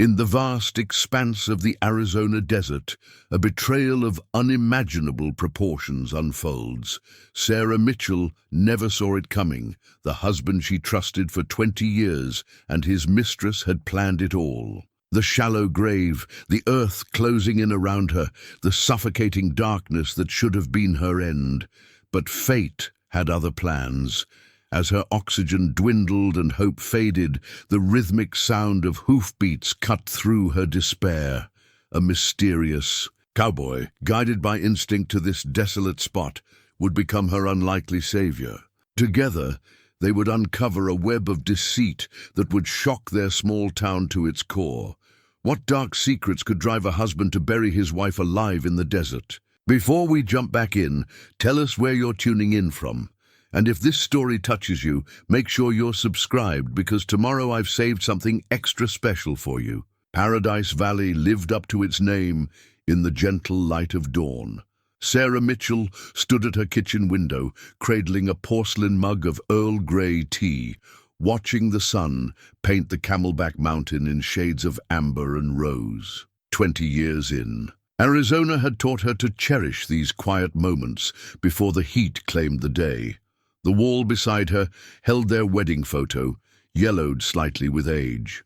In the vast expanse of the Arizona desert, a betrayal of unimaginable proportions unfolds. Sarah Mitchell never saw it coming. The husband she trusted for 20 years and his mistress had planned it all. The shallow grave, the earth closing in around her, the suffocating darkness that should have been her end. But fate had other plans. As her oxygen dwindled and hope faded, the rhythmic sound of hoofbeats cut through her despair. A mysterious cowboy, guided by instinct to this desolate spot, would become her unlikely savior. Together, they would uncover a web of deceit that would shock their small town to its core. What dark secrets could drive a husband to bury his wife alive in the desert? Before we jump back in, tell us where you're tuning in from. And if this story touches you, make sure you're subscribed, because tomorrow I've saved something extra special for you. Paradise Valley lived up to its name in the gentle light of dawn. Sarah Mitchell stood at her kitchen window, cradling a porcelain mug of Earl Grey tea, watching the sun paint the Camelback Mountain in shades of amber and rose. 20 years in, Arizona had taught her to cherish these quiet moments before the heat claimed the day. The wall beside her held their wedding photo, yellowed slightly with age.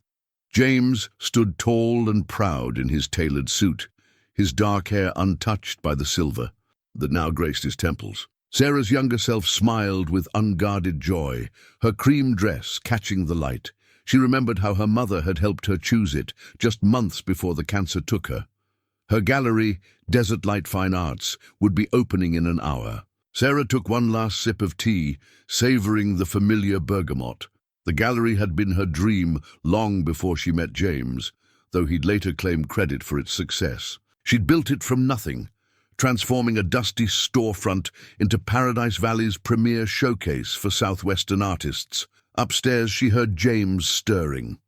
James stood tall and proud in his tailored suit, his dark hair untouched by the silver that now graced his temples. Sarah's younger self smiled with unguarded joy, her cream dress catching the light. She remembered how her mother had helped her choose it just months before the cancer took her. Her gallery, Desert Light Fine Arts, would be opening in an hour. Sarah took one last sip of tea, savoring the familiar bergamot. The gallery had been her dream long before she met James, though he'd later claimed credit for its success. She'd built it from nothing, transforming a dusty storefront into Paradise Valley's premier showcase for Southwestern artists. Upstairs, she heard James stirring.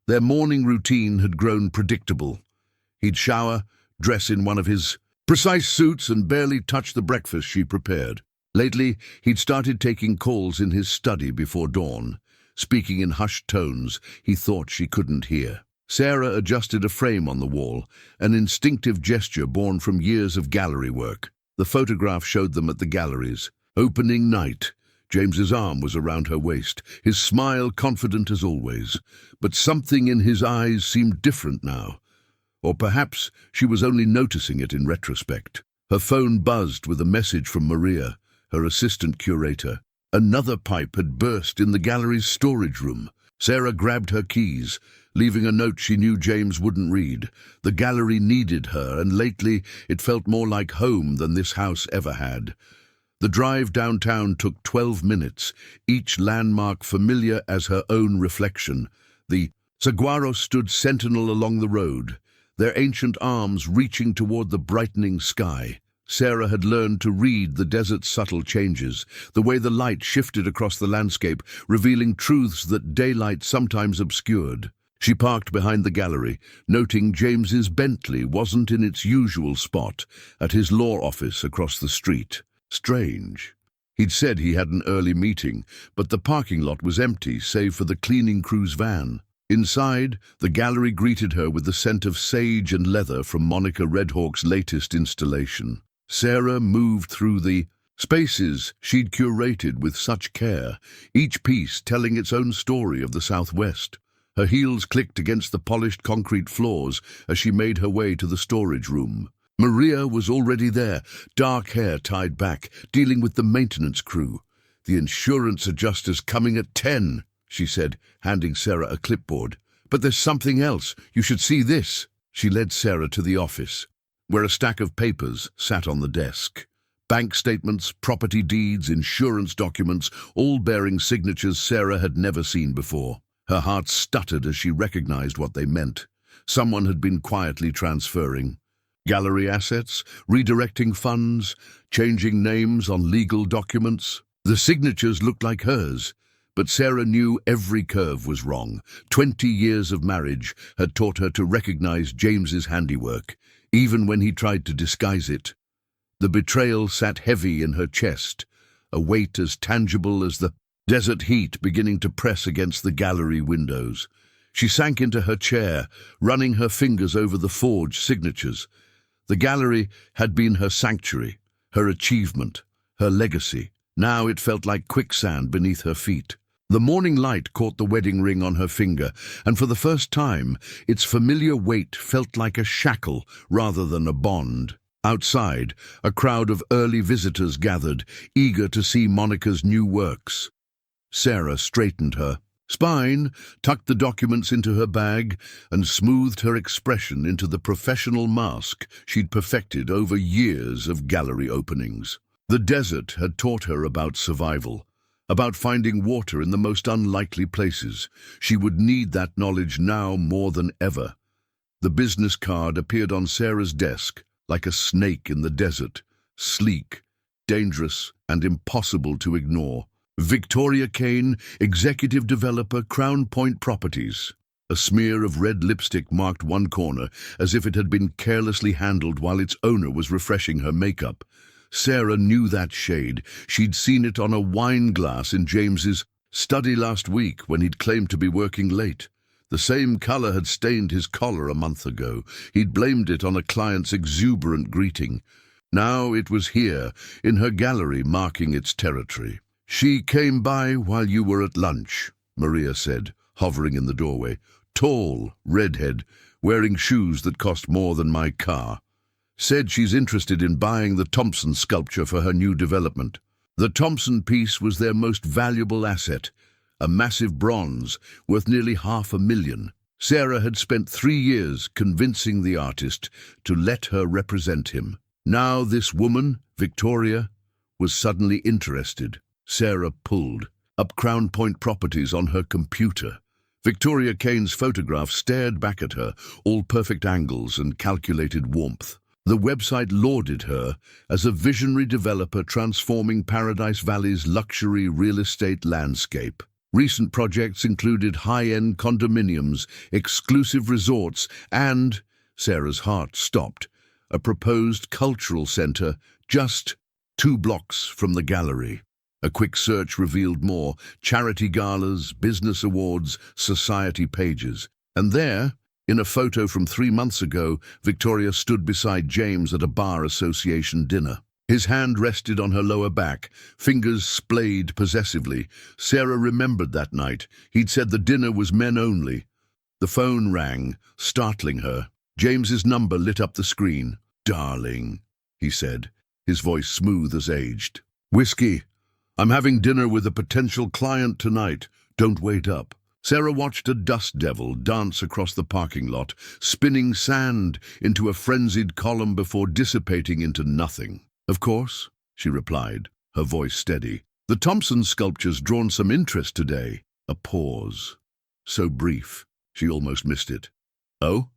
Their morning routine had grown predictable. He'd shower, dress in one of his precise suits, and barely touch the breakfast she prepared. Lately, he'd started taking calls in his study before dawn, speaking in hushed tones he thought she couldn't hear. Sarah adjusted a frame on the wall, an instinctive gesture born from years of gallery work. The photograph showed them at the galleries. Opening night. James's arm was around her waist, his smile confident as always. But something in his eyes seemed different now. Or perhaps she was only noticing it in retrospect. Her phone buzzed with a message from Maria, her assistant curator. Another pipe had burst in the gallery's storage room. Sarah grabbed her keys, leaving a note she knew James wouldn't read. The gallery needed her, and lately it felt more like home than this house ever had. The drive downtown took 12 minutes, each landmark familiar as her own reflection. The saguaros stood sentinel along the road, their ancient arms reaching toward the brightening sky. Sarah had learned to read the desert's subtle changes, the way the light shifted across the landscape, revealing truths that daylight sometimes obscured. She parked behind the gallery, noting James's Bentley wasn't in its usual spot, at his law office across the street. Strange. He'd said he had an early meeting, but the parking lot was empty, save for the cleaning crew's van. Inside, the gallery greeted her with the scent of sage and leather from Monica Redhawk's latest installation. Sarah moved through the spaces she'd curated with such care, each piece telling its own story of the Southwest. Her heels clicked against the polished concrete floors as she made her way to the storage room. Maria was already there, dark hair tied back, dealing with the maintenance crew. "The insurance adjuster's coming at 10. She said, handing Sarah a clipboard. "But there's something else. You should see this." She led Sarah to the office, where a stack of papers sat on the desk. Bank statements, property deeds, insurance documents, all bearing signatures Sarah had never seen before. Her heart stuttered as she recognized what they meant. Someone had been quietly transferring gallery assets, redirecting funds, changing names on legal documents. The signatures looked like hers, but Sarah knew every curve was wrong. 20 years of marriage had taught her to recognize James's handiwork, even when he tried to disguise it. The betrayal sat heavy in her chest, a weight as tangible as the desert heat beginning to press against the gallery windows. She sank into her chair, running her fingers over the forged signatures. The gallery had been her sanctuary, her achievement, her legacy. Now it felt like quicksand beneath her feet. The morning light caught the wedding ring on her finger, and for the first time, its familiar weight felt like a shackle rather than a bond. Outside, a crowd of early visitors gathered, eager to see Monica's new works. Sarah straightened her spine, tucked the documents into her bag, and smoothed her expression into the professional mask she'd perfected over years of gallery openings. The desert had taught her about survival, about finding water in the most unlikely places. She would need that knowledge now more than ever. The business card appeared on Sarah's desk like a snake in the desert, sleek, dangerous, and impossible to ignore. Victoria Kane, executive developer, Crown Point Properties. A smear of red lipstick marked one corner, as if it had been carelessly handled while its owner was refreshing her makeup. Sarah knew that shade. She'd seen it on a wine glass in James's study last week when he'd claimed to be working late. The same color had stained his collar a month ago. He'd blamed it on a client's exuberant greeting. Now it was here, in her gallery, marking its territory. "She came by while you were at lunch," Maria said, hovering in the doorway. "Tall, redhead, wearing shoes that cost more than my car. Said she's interested in buying the Thompson sculpture for her new development." The Thompson piece was their most valuable asset, a massive bronze worth nearly $500,000. Sarah had spent 3 years convincing the artist to let her represent him. Now this woman, Victoria, was suddenly interested. Sarah pulled up Crown Point Properties on her computer. Victoria Kane's photograph stared back at her, all perfect angles and calculated warmth. The website lauded her as a visionary developer transforming Paradise Valley's luxury real estate landscape. Recent projects included high-end condominiums, exclusive resorts, and, Sarah's heart stopped, a proposed cultural center just 2 blocks from the gallery. A quick search revealed more: charity galas, business awards, society pages. And there, in a photo from 3 months ago, Victoria stood beside James at a bar association dinner. His hand rested on her lower back, fingers splayed possessively. Sarah remembered that night. He'd said the dinner was men only. The phone rang, startling her. James's number lit up the screen. "Darling," he said, his voice smooth as aged. "Whiskey. I'm having dinner with a potential client tonight. Don't wait up." Sarah watched a dust devil dance across the parking lot, spinning sand into a frenzied column before dissipating into nothing. "Of course," she replied, her voice steady. "The Thompson sculpture's drawn some interest today." A pause. So brief, she almost missed it. "Oh?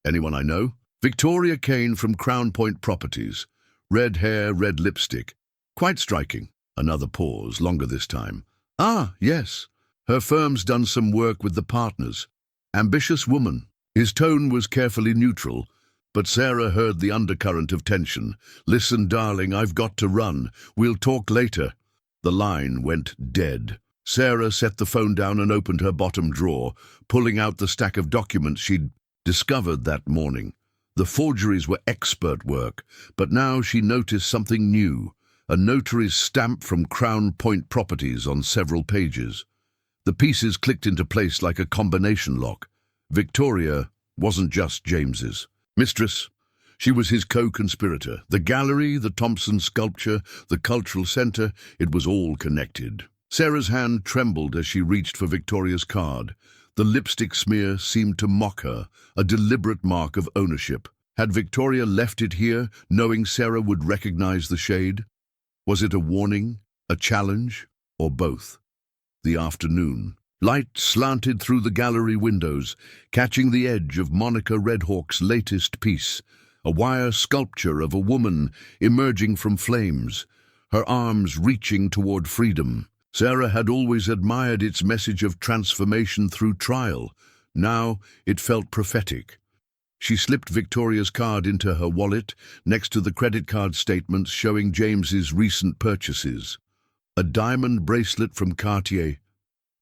Anyone I know?" "Victoria Kane from Crown Point Properties. Red hair, red lipstick. Quite striking." Another pause, longer this time. "Ah, yes. Her firm's done some work with the partners. Ambitious woman." His tone was carefully neutral, but Sarah heard the undercurrent of tension. "Listen, darling, I've got to run. We'll talk later." The line went dead. Sarah set the phone down and opened her bottom drawer, pulling out the stack of documents she'd discovered that morning. The forgeries were expert work, but now she noticed something new: a notary's stamp from Crown Point Properties on several pages. The pieces clicked into place like a combination lock. Victoria wasn't just James's. Mistress. She was his co-conspirator. The gallery, the Thompson sculpture, the cultural center, it was all connected. Sarah's hand trembled as she reached for Victoria's card. The lipstick smear seemed to mock her, a deliberate mark of ownership. Had Victoria left it here, knowing Sarah would recognize the shade? Was it a warning, a challenge, or both? The afternoon. Light slanted through the gallery windows, catching the edge of Monica Redhawk's latest piece, a wire sculpture of a woman emerging from flames, her arms reaching toward freedom. Sarah had always admired its message of transformation through trial. Now it felt prophetic. She slipped Victoria's card into her wallet, next to the credit card statements showing James's recent purchases. A diamond bracelet from Cartier.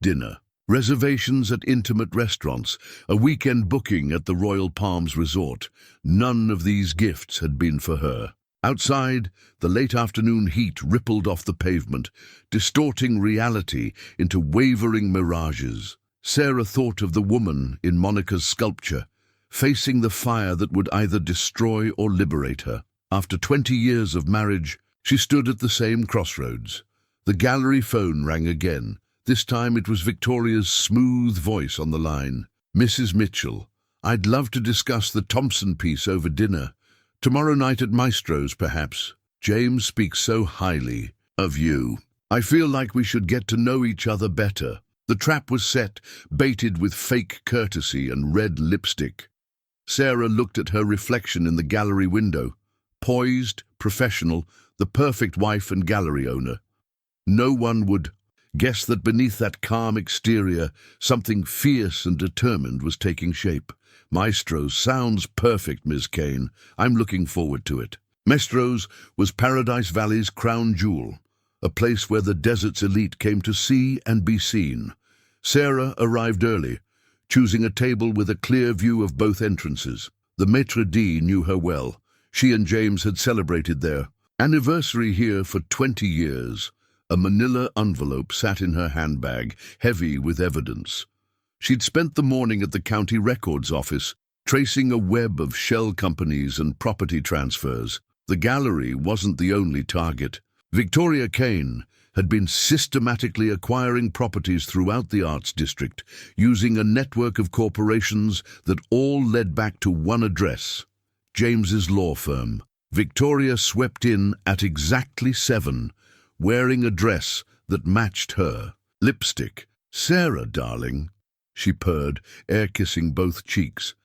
Dinner. Reservations at intimate restaurants, a weekend booking at the Royal Palms Resort. None of these gifts had been for her. Outside, the late afternoon heat rippled off the pavement, distorting reality into wavering mirages. Sarah thought of the woman in Monica's sculpture, facing the fire that would either destroy or liberate her. After 20 years of marriage, she stood at the same crossroads. The gallery phone rang again. This time it was Victoria's smooth voice on the line. "Mrs. Mitchell, I'd love to discuss the Thompson piece over dinner. Tomorrow night at Maestro's, perhaps. James speaks so highly of you. I feel like we should get to know each other better." The trap was set, baited with fake courtesy and red lipstick. Sarah looked at her reflection in the gallery window. Poised, professional, the perfect wife and gallery owner. No one would guess that beneath that calm exterior, something fierce and determined was taking shape. "Maestro's sounds perfect, Ms. Kane. I'm looking forward to it." Maestro's was Paradise Valley's crown jewel, a place where the desert's elite came to see and be seen. Sarah arrived early, choosing a table with a clear view of both entrances. The maitre d' knew her well. She and James had celebrated their anniversary here for 20 years. A manila envelope sat in her handbag, heavy with evidence. She'd spent the morning at the county records office, tracing a web of shell companies and property transfers. The gallery wasn't the only target. Victoria Kane had been systematically acquiring properties throughout the arts district, using a network of corporations that all led back to one address: James's law firm. Victoria swept in at exactly 7, wearing a dress that matched her. Lipstick. "Sarah, darling," she purred, air-kissing both cheeks.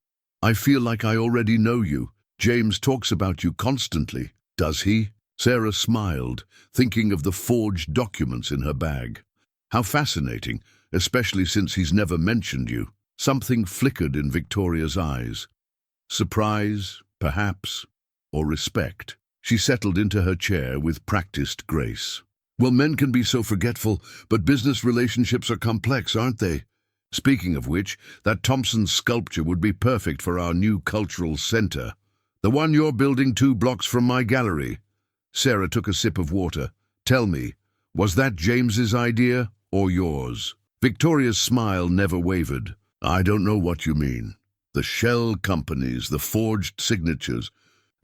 "I feel like I already know you. James talks about you constantly." "Does he?" Sarah smiled, thinking of the forged documents in her bag. "How fascinating, especially since he's never mentioned you." Something flickered in Victoria's eyes. Surprise, perhaps, or respect. She settled into her chair with practiced grace. "Well, men can be so forgetful, but business relationships are complex, aren't they? Speaking of which, that Thompson sculpture would be perfect for our new cultural center. The one you're building 2 blocks from my gallery." Sarah took a sip of water. "Tell me, was that James's idea or yours?" Victoria's smile never wavered. "I don't know what you mean. The shell companies, the forged signatures,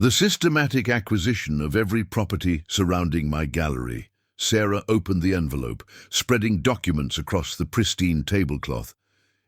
the systematic acquisition of every property surrounding my gallery." Sarah opened the envelope, spreading documents across the pristine tablecloth.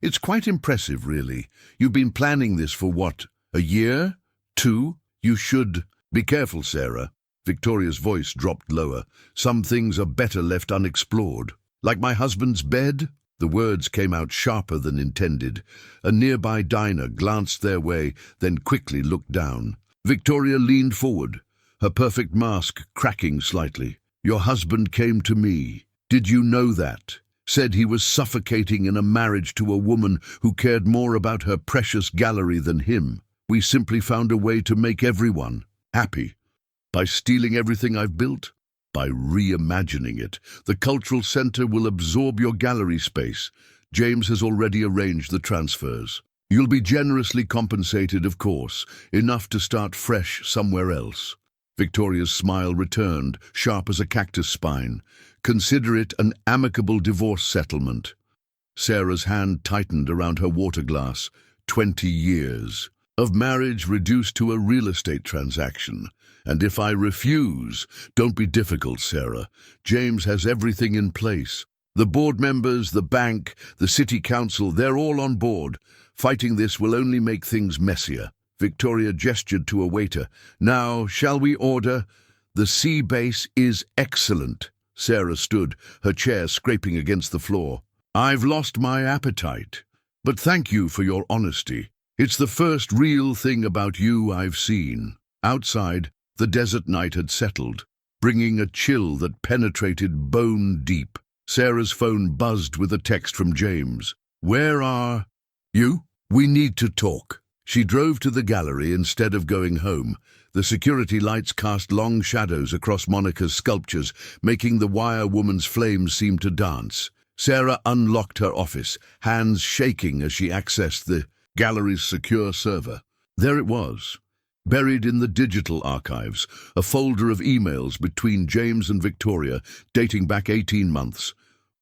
"It's quite impressive, really. You've been planning this for what, a year? 2? You should—" "Be careful, Sarah." Victoria's voice dropped lower. "Some things are better left unexplored." "Like my husband's bed?" The words came out sharper than intended. A nearby diner glanced their way, then quickly looked down. Victoria leaned forward, her perfect mask cracking slightly. "Your husband came to me. Did you know that? Said he was suffocating in a marriage to a woman who cared more about her precious gallery than him. We simply found a way to make everyone happy. By stealing everything I've built? By reimagining it. The cultural center will absorb your gallery space. James has already arranged the transfers. You'll be generously compensated, of course, enough to start fresh somewhere else." Victoria's smile returned, sharp as a cactus spine. "Consider it an amicable divorce settlement." Sarah's hand tightened around her water glass. 20 years of marriage reduced to a real estate transaction. "And if I refuse, don't be difficult, Sarah. James has everything in place. The board members, the bank, the city council, they're all on board. Fighting this will only make things messier." Victoria gestured to a waiter. "Now, shall we order?" "The sea base is excellent." Sarah stood, her chair scraping against the floor. "I've lost my appetite. But thank you for your honesty. It's the first real thing about you I've seen." Outside, the desert night had settled, bringing a chill that penetrated bone deep. Sarah's phone buzzed with a text from James. "Where are you? We need to talk." She drove to the gallery instead of going home. The security lights cast long shadows across Monica's sculptures, making the wire woman's flames seem to dance. Sarah unlocked her office, hands shaking as she accessed the gallery's secure server. There it was, buried in the digital archives, a folder of emails between James and Victoria dating back 18 months,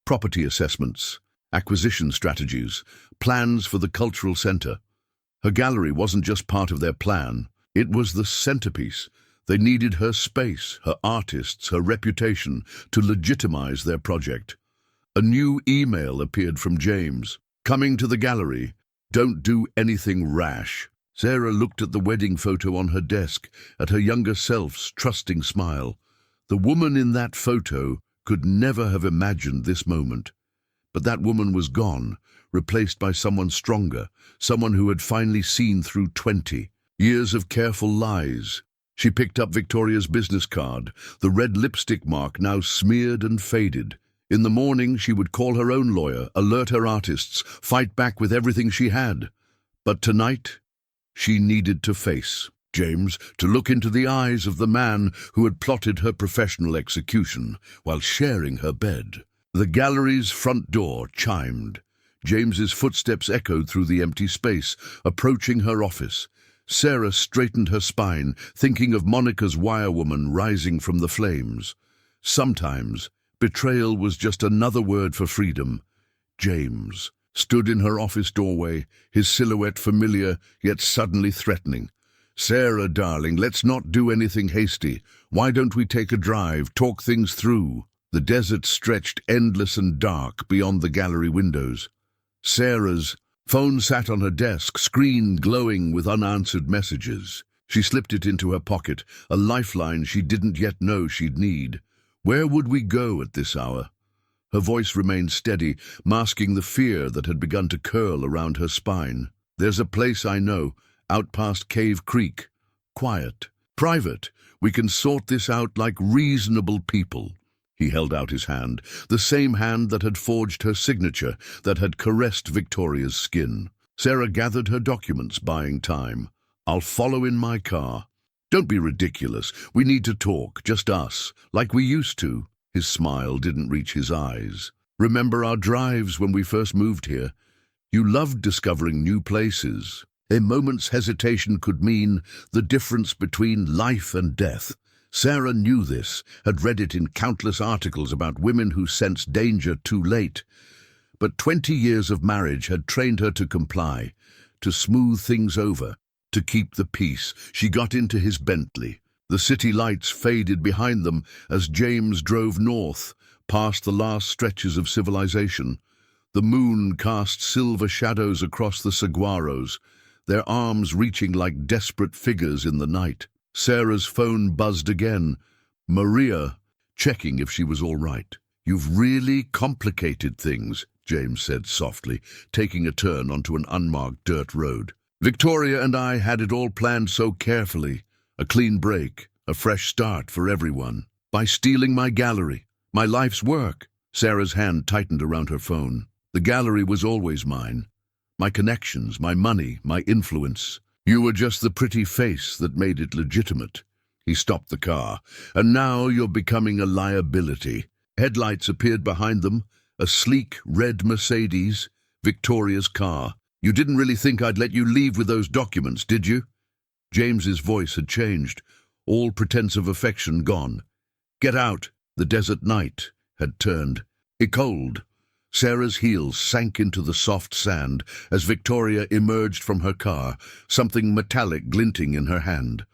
property assessments, acquisition strategies, plans for the cultural center. Her gallery wasn't just part of their plan, it was the centerpiece. They needed her space, her artists, her reputation to legitimize their project. A new email appeared from James. Coming to the gallery. Don't do anything rash. Sarah looked at the wedding photo on her desk, at her younger self's trusting smile. The woman in that photo could never have imagined this moment. But that woman was gone, replaced by someone stronger, someone who had finally seen through 20 years of careful lies. She picked up Victoria's business card, the red lipstick mark now smeared and faded. In the morning, she would call her own lawyer, alert her artists, fight back with everything she had. But tonight, she needed to face James, to look into the eyes of the man who had plotted her professional execution while sharing her bed. The gallery's front door chimed. James's footsteps echoed through the empty space, approaching her office. Sarah straightened her spine, thinking of Monica's wirewoman rising from the flames. Sometimes, betrayal was just another word for freedom. James stood in her office doorway, his silhouette familiar yet suddenly threatening. Sarah, darling, let's not do anything hasty. Why don't we take a drive, talk things through? The desert stretched endless and dark beyond the gallery windows. Sarah's phone sat on her desk, screen glowing with unanswered messages. She slipped it into her pocket, a lifeline she didn't yet know she'd need. Where would we go at this hour? Her voice remained steady, masking the fear that had begun to curl around her spine. There's a place I know, out past Cave Creek. Quiet, private. We can sort this out like reasonable people. He held out his hand, the same hand that had forged her signature, that had caressed Victoria's skin. Sarah gathered her documents, buying time. I'll follow in my car. Don't be ridiculous. We need to talk, just us, like we used to. His smile didn't reach his eyes. Remember our drives when we first moved here? You loved discovering new places. A moment's hesitation could mean the difference between life and death. Sarah knew this, had read it in countless articles about women who sensed danger too late. But 20 years of marriage had trained her to comply, to smooth things over, to keep the peace. She got into his Bentley. The city lights faded behind them as James drove north, past the last stretches of civilization. The moon cast silver shadows across the saguaros, their arms reaching like desperate figures in the night. Sarah's phone buzzed again. Maria, checking if she was all right. You've really complicated things, James said softly, taking a turn onto an unmarked dirt road. Victoria and I had it all planned so carefully. A clean break, a fresh start for everyone. By stealing my gallery, my life's work. Sarah's hand tightened around her phone. The gallery was always mine. My connections, my money, my influence. You were just the pretty face that made it legitimate. He stopped the car. And now you're becoming a liability. Headlights appeared behind them, a sleek red Mercedes, Victoria's car. You didn't really think I'd let you leave with those documents, did you? James's voice had changed, all pretense of affection gone. Get out. The desert night had turned. Cold. Sarah's heels sank into the soft sand as Victoria emerged from her car, something metallic glinting in her hand.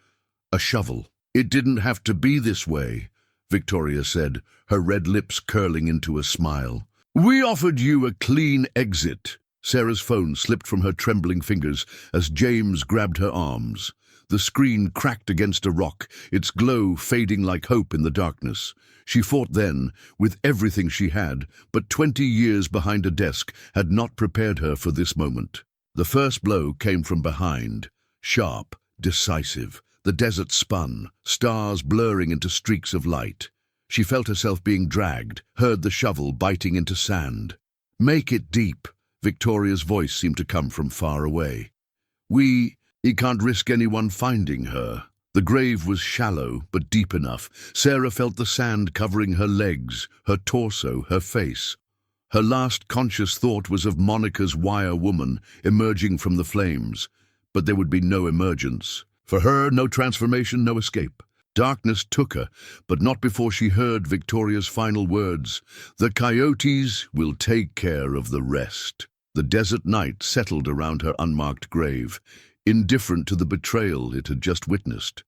A shovel. It didn't have to be this way, Victoria said, her red lips curling into a smile. We offered you a clean exit. Sarah's phone slipped from her trembling fingers as James grabbed her arms. The screen cracked against a rock, its glow fading like hope in the darkness. She fought then, with everything she had, but 20 years behind a desk had not prepared her for this moment. The first blow came from behind, sharp, decisive. The desert spun, stars blurring into streaks of light. She felt herself being dragged, heard the shovel biting into sand. Make it deep. Victoria's voice seemed to come from far away. He can't risk anyone finding her. The grave was shallow, but deep enough. Sarah felt the sand covering her legs, her torso, her face. Her last conscious thought was of Monica's wire woman emerging from the flames, but there would be no emergence. For her, no transformation, no escape. Darkness took her, but not before she heard Victoria's final words. "The coyotes will take care of the rest." The desert night settled around her unmarked grave, indifferent to the betrayal it had just witnessed.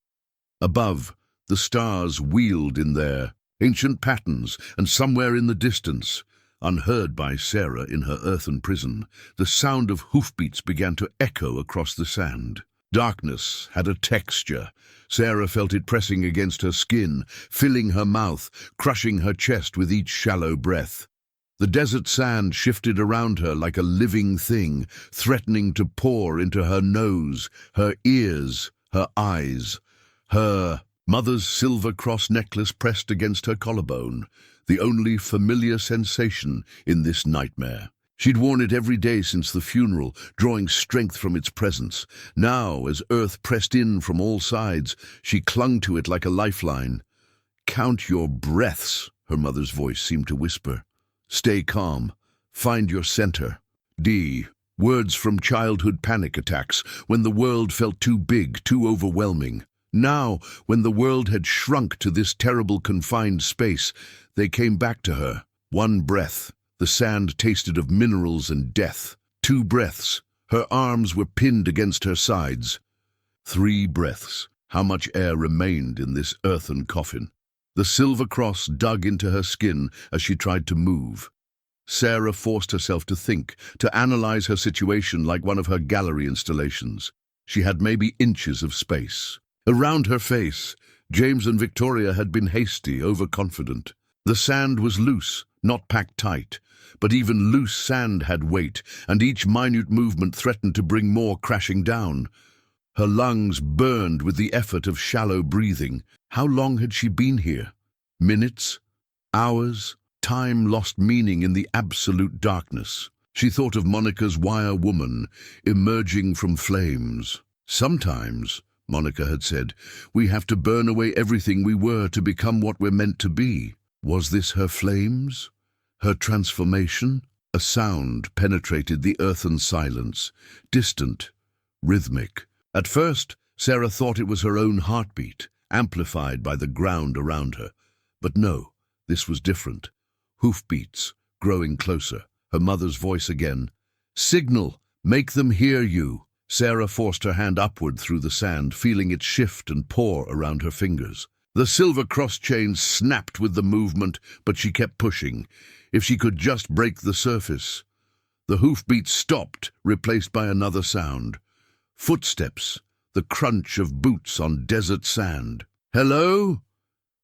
Above, the stars wheeled in their ancient patterns, and somewhere in the distance, unheard by Sarah in her earthen prison, the sound of hoofbeats began to echo across the sand. Darkness had a texture. Sarah felt it pressing against her skin, filling her mouth, crushing her chest with each shallow breath. The desert sand shifted around her like a living thing, threatening to pour into her nose, her ears, her eyes. Her mother's silver cross necklace pressed against her collarbone, the only familiar sensation in this nightmare. She'd worn it every day since the funeral, drawing strength from its presence. Now, as earth pressed in from all sides, she clung to it like a lifeline. "Count your breaths," her mother's voice seemed to whisper. "Stay calm. Find your center." Words from childhood panic attacks, when the world felt too big, too overwhelming. Now, when the world had shrunk to this terrible confined space, they came back to her. One breath. The sand tasted of minerals and death. 2 breaths. Her arms were pinned against her sides. 3 breaths. How much air remained in this earthen coffin? The silver cross dug into her skin as she tried to move. Sarah forced herself to think, to analyze her situation like one of her gallery installations. She had maybe inches of space. Around her face, James and Victoria had been hasty, overconfident. The sand was loose, not packed tight. But even loose sand had weight, and each minute movement threatened to bring more crashing down. Her lungs burned with the effort of shallow breathing. How long had she been here? Minutes? Hours? Time lost meaning in the absolute darkness. She thought of Monica's wire woman emerging from flames. "Sometimes," Monica had said, "we have to burn away everything we were to become what we're meant to be." Was this her flames? Her transformation? A sound penetrated the earthen silence, distant, rhythmic. At first, Sarah thought it was her own heartbeat, amplified by the ground around her. But no, this was different. Hoofbeats, growing closer, her mother's voice again. "Signal! Make them hear you!" Sarah forced her hand upward through the sand, feeling it shift and pour around her fingers. The silver cross chain snapped with the movement, but she kept pushing. If she could just break the surface. The hoofbeat stopped, replaced by another sound. Footsteps, the crunch of boots on desert sand. "Hello?"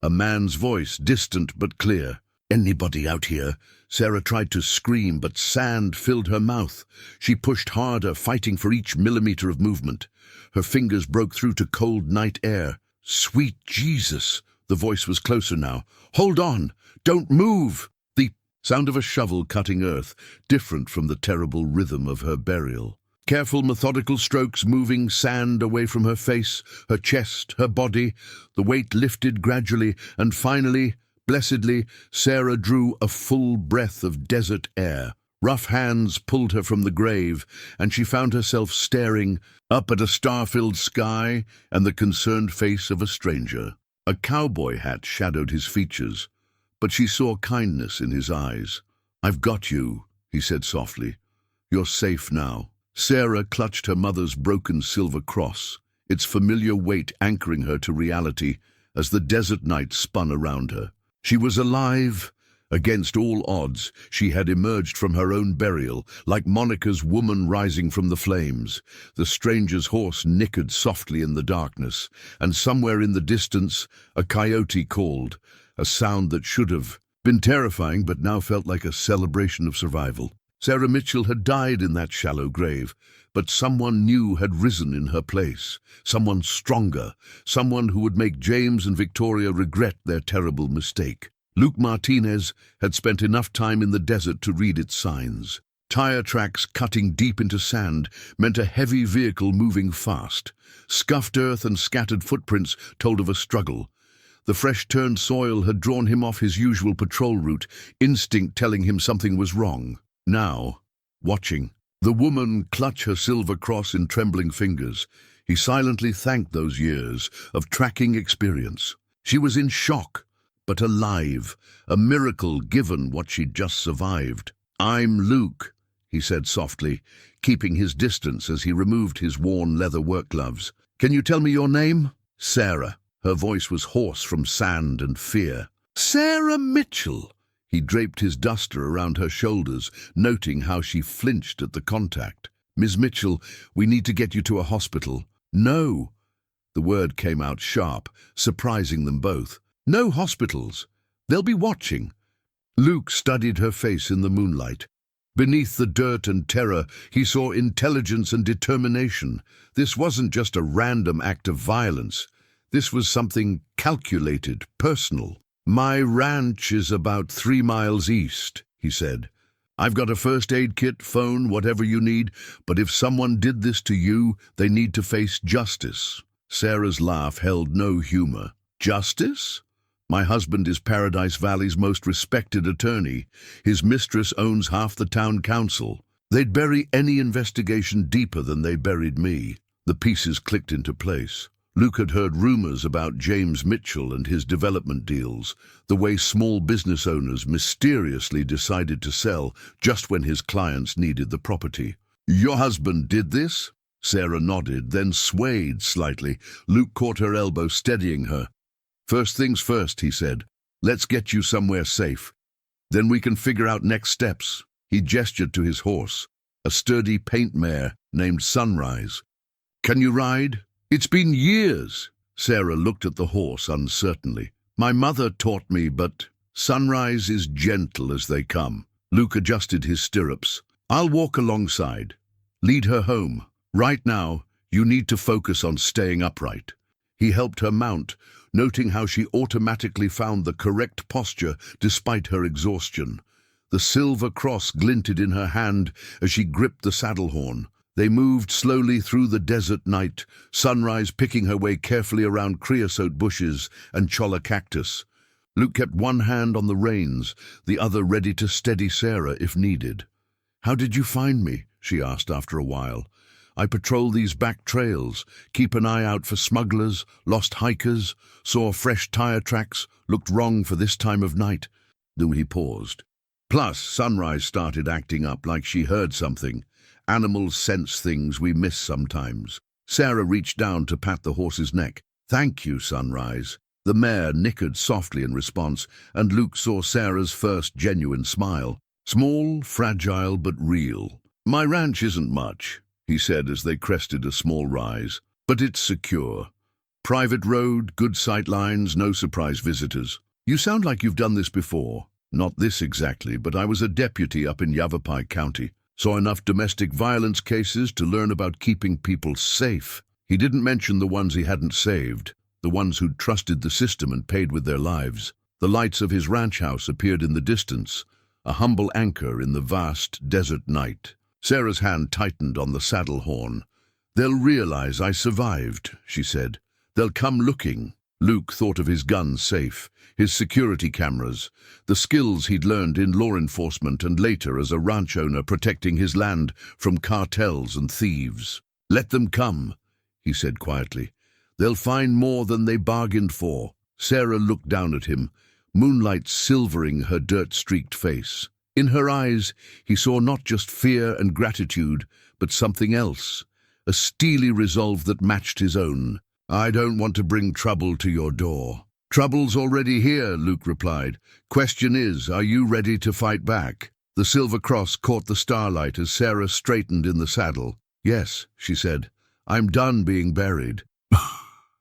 A man's voice, distant but clear. "Anybody out here?" Sarah tried to scream, but sand filled her mouth. She pushed harder, fighting for each millimeter of movement. Her fingers broke through to cold night air. "Sweet Jesus!" The voice was closer now. "Hold on! Don't move!" The sound of a shovel cutting earth, different from the terrible rhythm of her burial. Careful, methodical strokes moving sand away from her face, her chest, her body. The weight lifted gradually, and finally, blessedly, Sarah drew a full breath of desert air. Rough hands pulled her from the grave, and she found herself staring up at a star-filled sky and the concerned face of a stranger. A cowboy hat shadowed his features, but she saw kindness in his eyes. "I've got you," he said softly. "You're safe now." Sarah clutched her mother's broken silver cross, its familiar weight anchoring her to reality as the desert night spun around her. She was alive. Against all odds, she had emerged from her own burial, like Monica's woman rising from the flames. The stranger's horse nickered softly in the darkness, and somewhere in the distance, a coyote called, a sound that should have been terrifying but now felt like a celebration of survival. Sarah Mitchell had died in that shallow grave, but someone new had risen in her place, someone stronger, someone who would make James and Victoria regret their terrible mistake. Luke Martinez had spent enough time in the desert to read its signs. Tire tracks cutting deep into sand meant a heavy vehicle moving fast. Scuffed earth and scattered footprints told of a struggle. The fresh-turned soil had drawn him off his usual patrol route, instinct telling him something was wrong. Now, watching the woman clutch her silver cross in trembling fingers, he silently thanked those years of tracking experience. She was in shock, but alive, a miracle given what she'd just survived. "I'm Luke," he said softly, keeping his distance as he removed his worn leather work gloves. "Can you tell me your name?" "Sarah." Her voice was hoarse from sand and fear. "Sarah Mitchell." He draped his duster around her shoulders, noting how she flinched at the contact. "Miss Mitchell, we need to get you to a hospital." "No." The word came out sharp, surprising them both. "No hospitals. They'll be watching." Luke studied her face in the moonlight. Beneath the dirt and terror, he saw intelligence and determination. This wasn't just a random act of violence. This was something calculated, personal. "My ranch is about 3 miles east," he said. "I've got a first aid kit, phone, whatever you need, but if someone did this to you, they need to face justice." Sarah's laugh held no humor. "Justice? My husband is Paradise Valley's most respected attorney. His mistress owns half the town council. They'd bury any investigation deeper than they buried me." The pieces clicked into place. Luke had heard rumors about James Mitchell and his development deals, the way small business owners mysteriously decided to sell just when his clients needed the property. "Your husband did this?" Sarah nodded, then swayed slightly. Luke caught her elbow, steadying her. "First things first," he said. "Let's get you somewhere safe. Then we can figure out next steps." He gestured to his horse, a sturdy paint mare named Sunrise. "Can you ride?" "It's been years." Sarah looked at the horse uncertainly. "My mother taught me, but Sunrise is gentle as they come." Luke adjusted his stirrups. "I'll walk alongside. Lead her home. Right now, you need to focus on staying upright." He helped her mount, noting how she automatically found the correct posture despite her exhaustion. The silver cross glinted in her hand as she gripped the saddle horn. They moved slowly through the desert night, Sunrise picking her way carefully around creosote bushes and cholla cactus. Luke kept one hand on the reins, the other ready to steady Sarah if needed. "How did you find me?" she asked after a while. "I patrol these back trails, keep an eye out for smugglers, lost hikers, saw fresh tire tracks, looked wrong for this time of night." Then he paused. "Plus, Sunrise started acting up like she heard something. Animals sense things we miss sometimes." Sarah reached down to pat the horse's neck. "Thank you, Sunrise." The mare nickered softly in response, and Luke saw Sarah's first genuine smile. Small, fragile, but real. "My ranch isn't much," he said as they crested a small rise, "but it's secure. Private road, good sight lines, no surprise visitors." "You sound like you've done this before." "Not this exactly, but I was a deputy up in Yavapai County. Saw enough domestic violence cases to learn about keeping people safe." He didn't mention the ones he hadn't saved, the ones who'd trusted the system and paid with their lives. The lights of his ranch house appeared in the distance, a humble anchor in the vast desert night. Sarah's hand tightened on the saddle horn. "They'll realize I survived," she said. "They'll come looking." Luke thought of his gun safe, his security cameras, the skills he'd learned in law enforcement and later as a ranch owner protecting his land from cartels and thieves. "Let them come," he said quietly. "They'll find more than they bargained for." Sarah looked down at him, moonlight silvering her dirt-streaked face. In her eyes, he saw not just fear and gratitude, but something else, a steely resolve that matched his own. "I don't want to bring trouble to your door." "Trouble's already here," Luke replied. "Question is, are you ready to fight back?" The silver cross caught the starlight as Sarah straightened in the saddle. "Yes," she said. "I'm done being buried."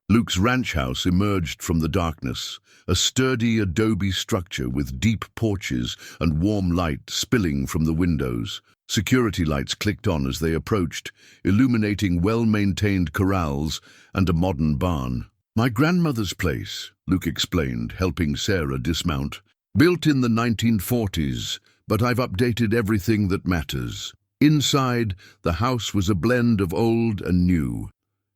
Luke's ranch house emerged from the darkness, a sturdy adobe structure with deep porches and warm light spilling from the windows. Security lights clicked on as they approached, illuminating well-maintained corrals and a modern barn. "My grandmother's place," Luke explained, helping Sarah dismount. "Built in the 1940s, but I've updated everything that matters." Inside, the house was a blend of old and new.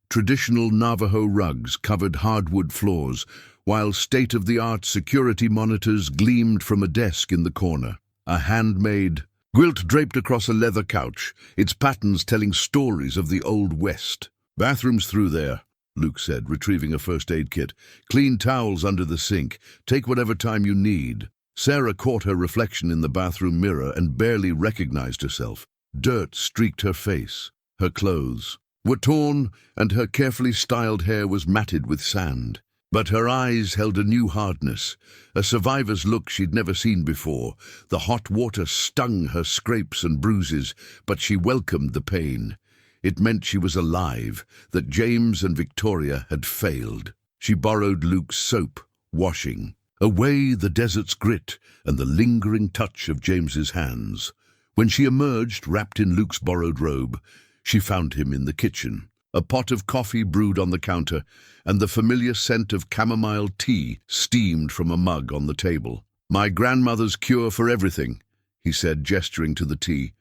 Traditional Navajo rugs covered hardwood floors, while state-of-the-art security monitors gleamed from a desk in the corner. A handmade quilt draped across a leather couch, its patterns telling stories of the Old West. "Bathroom's through there," Luke said, retrieving a first aid kit. "Clean towels under the sink. Take whatever time you need." Sarah caught her reflection in the bathroom mirror and barely recognized herself. Dirt streaked her face. Her clothes were torn, and her carefully styled hair was matted with sand. But her eyes held a new hardness, a survivor's look she'd never seen before. The hot water stung her scrapes and bruises, but she welcomed the pain. It meant she was alive, that James and Victoria had failed. She borrowed Luke's soap, washing away the desert's grit and the lingering touch of James's hands. When she emerged, wrapped in Luke's borrowed robe, she found him in the kitchen. A pot of coffee brewed on the counter, and the familiar scent of chamomile tea steamed from a mug on the table. "My grandmother's cure for everything," he said, gesturing to the tea.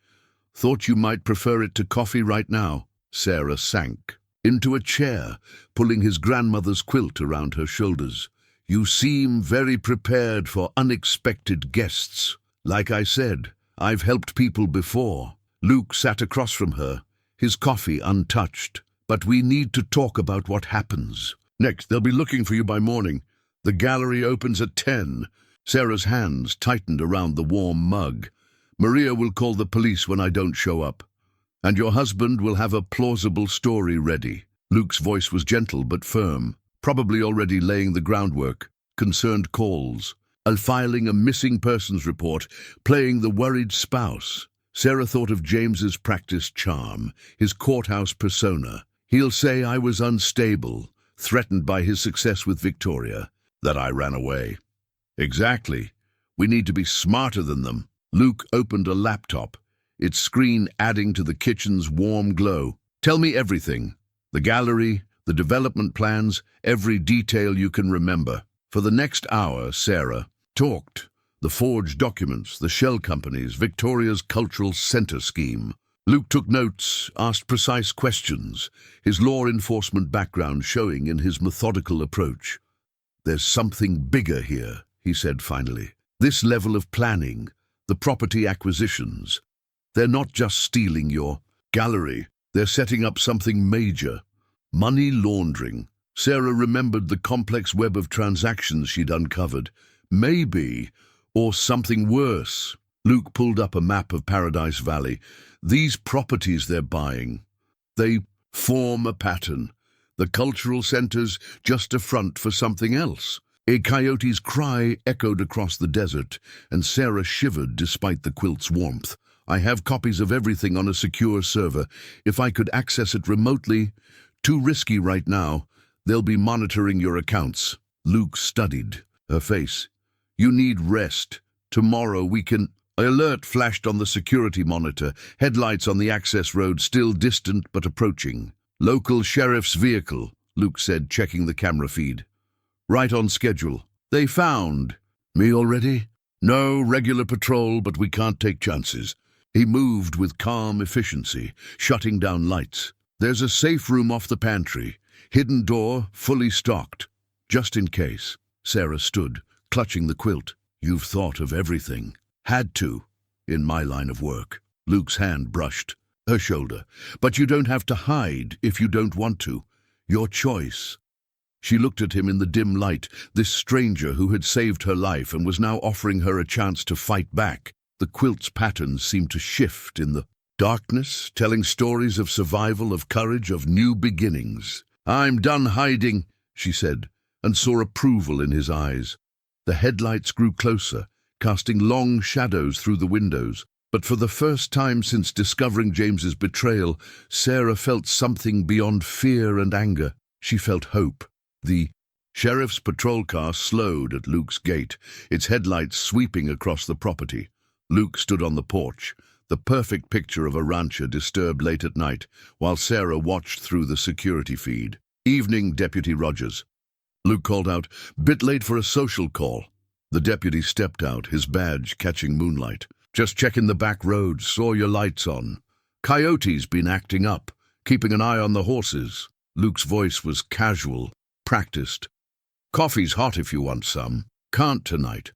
"Thought you might prefer it to coffee right now." Sarah sank into a chair, pulling his grandmother's quilt around her shoulders. "You seem very prepared for unexpected guests." "Like I said, I've helped people before." Luke sat across from her, his coffee untouched. "But we need to talk about what happens next. They'll be looking for you by morning. The gallery opens at 10. Sarah's hands tightened around the warm mug. "Maria will call the police when I don't show up. And your husband will have a plausible story ready." Luke's voice was gentle but firm, probably already laying the groundwork. Concerned calls, filing a missing persons report, playing the worried spouse. Sarah thought of James's practiced charm, his courthouse persona. "He'll say I was unstable, threatened by his success with Victoria, that I ran away." "Exactly. We need to be smarter than them." Luke opened a laptop, its screen adding to the kitchen's warm glow. "Tell me everything. The gallery, the development plans, every detail you can remember." For the next hour, Sarah talked. The forged documents, the shell companies, Victoria's cultural center scheme. Luke took notes, asked precise questions, his law enforcement background showing in his methodical approach. "There's something bigger here," he said finally. "This level of planning, the property acquisitions. They're not just stealing your gallery, they're setting up something major. Money laundering." Sarah remembered the complex web of transactions she'd uncovered. Maybe, or something worse. Luke pulled up a map of Paradise Valley. "These properties they're buying, they form a pattern. The cultural centers just a front for something else." A coyote's cry echoed across the desert, and Sarah shivered despite the quilt's warmth. "I have copies of everything on a secure server. If I could access it remotely, too risky right now. They'll be monitoring your accounts." Luke studied her face. "You need rest. Tomorrow we can—" Alert flashed on the security monitor, headlights on the access road still distant but approaching. "Local sheriff's vehicle," Luke said, checking the camera feed. "Right on schedule." "They found me already?" "No, regular patrol, but we can't take chances." He moved with calm efficiency, shutting down lights. "There's a safe room off the pantry. Hidden door, fully stocked. Just in case." Sarah stood, clutching the quilt. "You've thought of everything." "Had to, in my line of work." Luke's hand brushed her shoulder. "But you don't have to hide if you don't want to. Your choice." She looked at him in the dim light, this stranger who had saved her life and was now offering her a chance to fight back. The quilt's patterns seemed to shift in the darkness, telling stories of survival, of courage, of new beginnings. "I'm done hiding," she said, and saw approval in his eyes. The headlights grew closer, casting long shadows through the windows. But for the first time since discovering James's betrayal, Sarah felt something beyond fear and anger. She felt hope. The sheriff's patrol car slowed at Luke's gate, its headlights sweeping across the property. Luke stood on the porch, the perfect picture of a rancher disturbed late at night, while Sarah watched through the security feed. "Evening, Deputy Rogers." Luke called out, "Bit late for a social call." The deputy stepped out, his badge catching moonlight. "Just checking the back roads, saw your lights on. Coyote's been acting up, keeping an eye on the horses." Luke's voice was casual, practiced. "Coffee's hot if you want some. Can't tonight.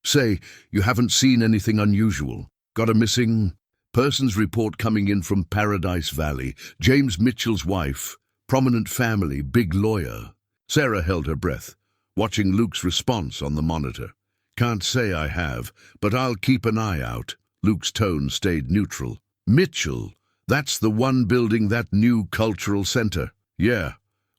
Say, you haven't seen anything unusual. Got a missing persons report coming in from Paradise Valley. James Mitchell's wife, prominent family, big lawyer." Sarah held her breath, watching Luke's response on the monitor. "Can't say I have, but I'll keep an eye out." Luke's tone stayed neutral. "Mitchell, that's the one building that new cultural center." "Yeah.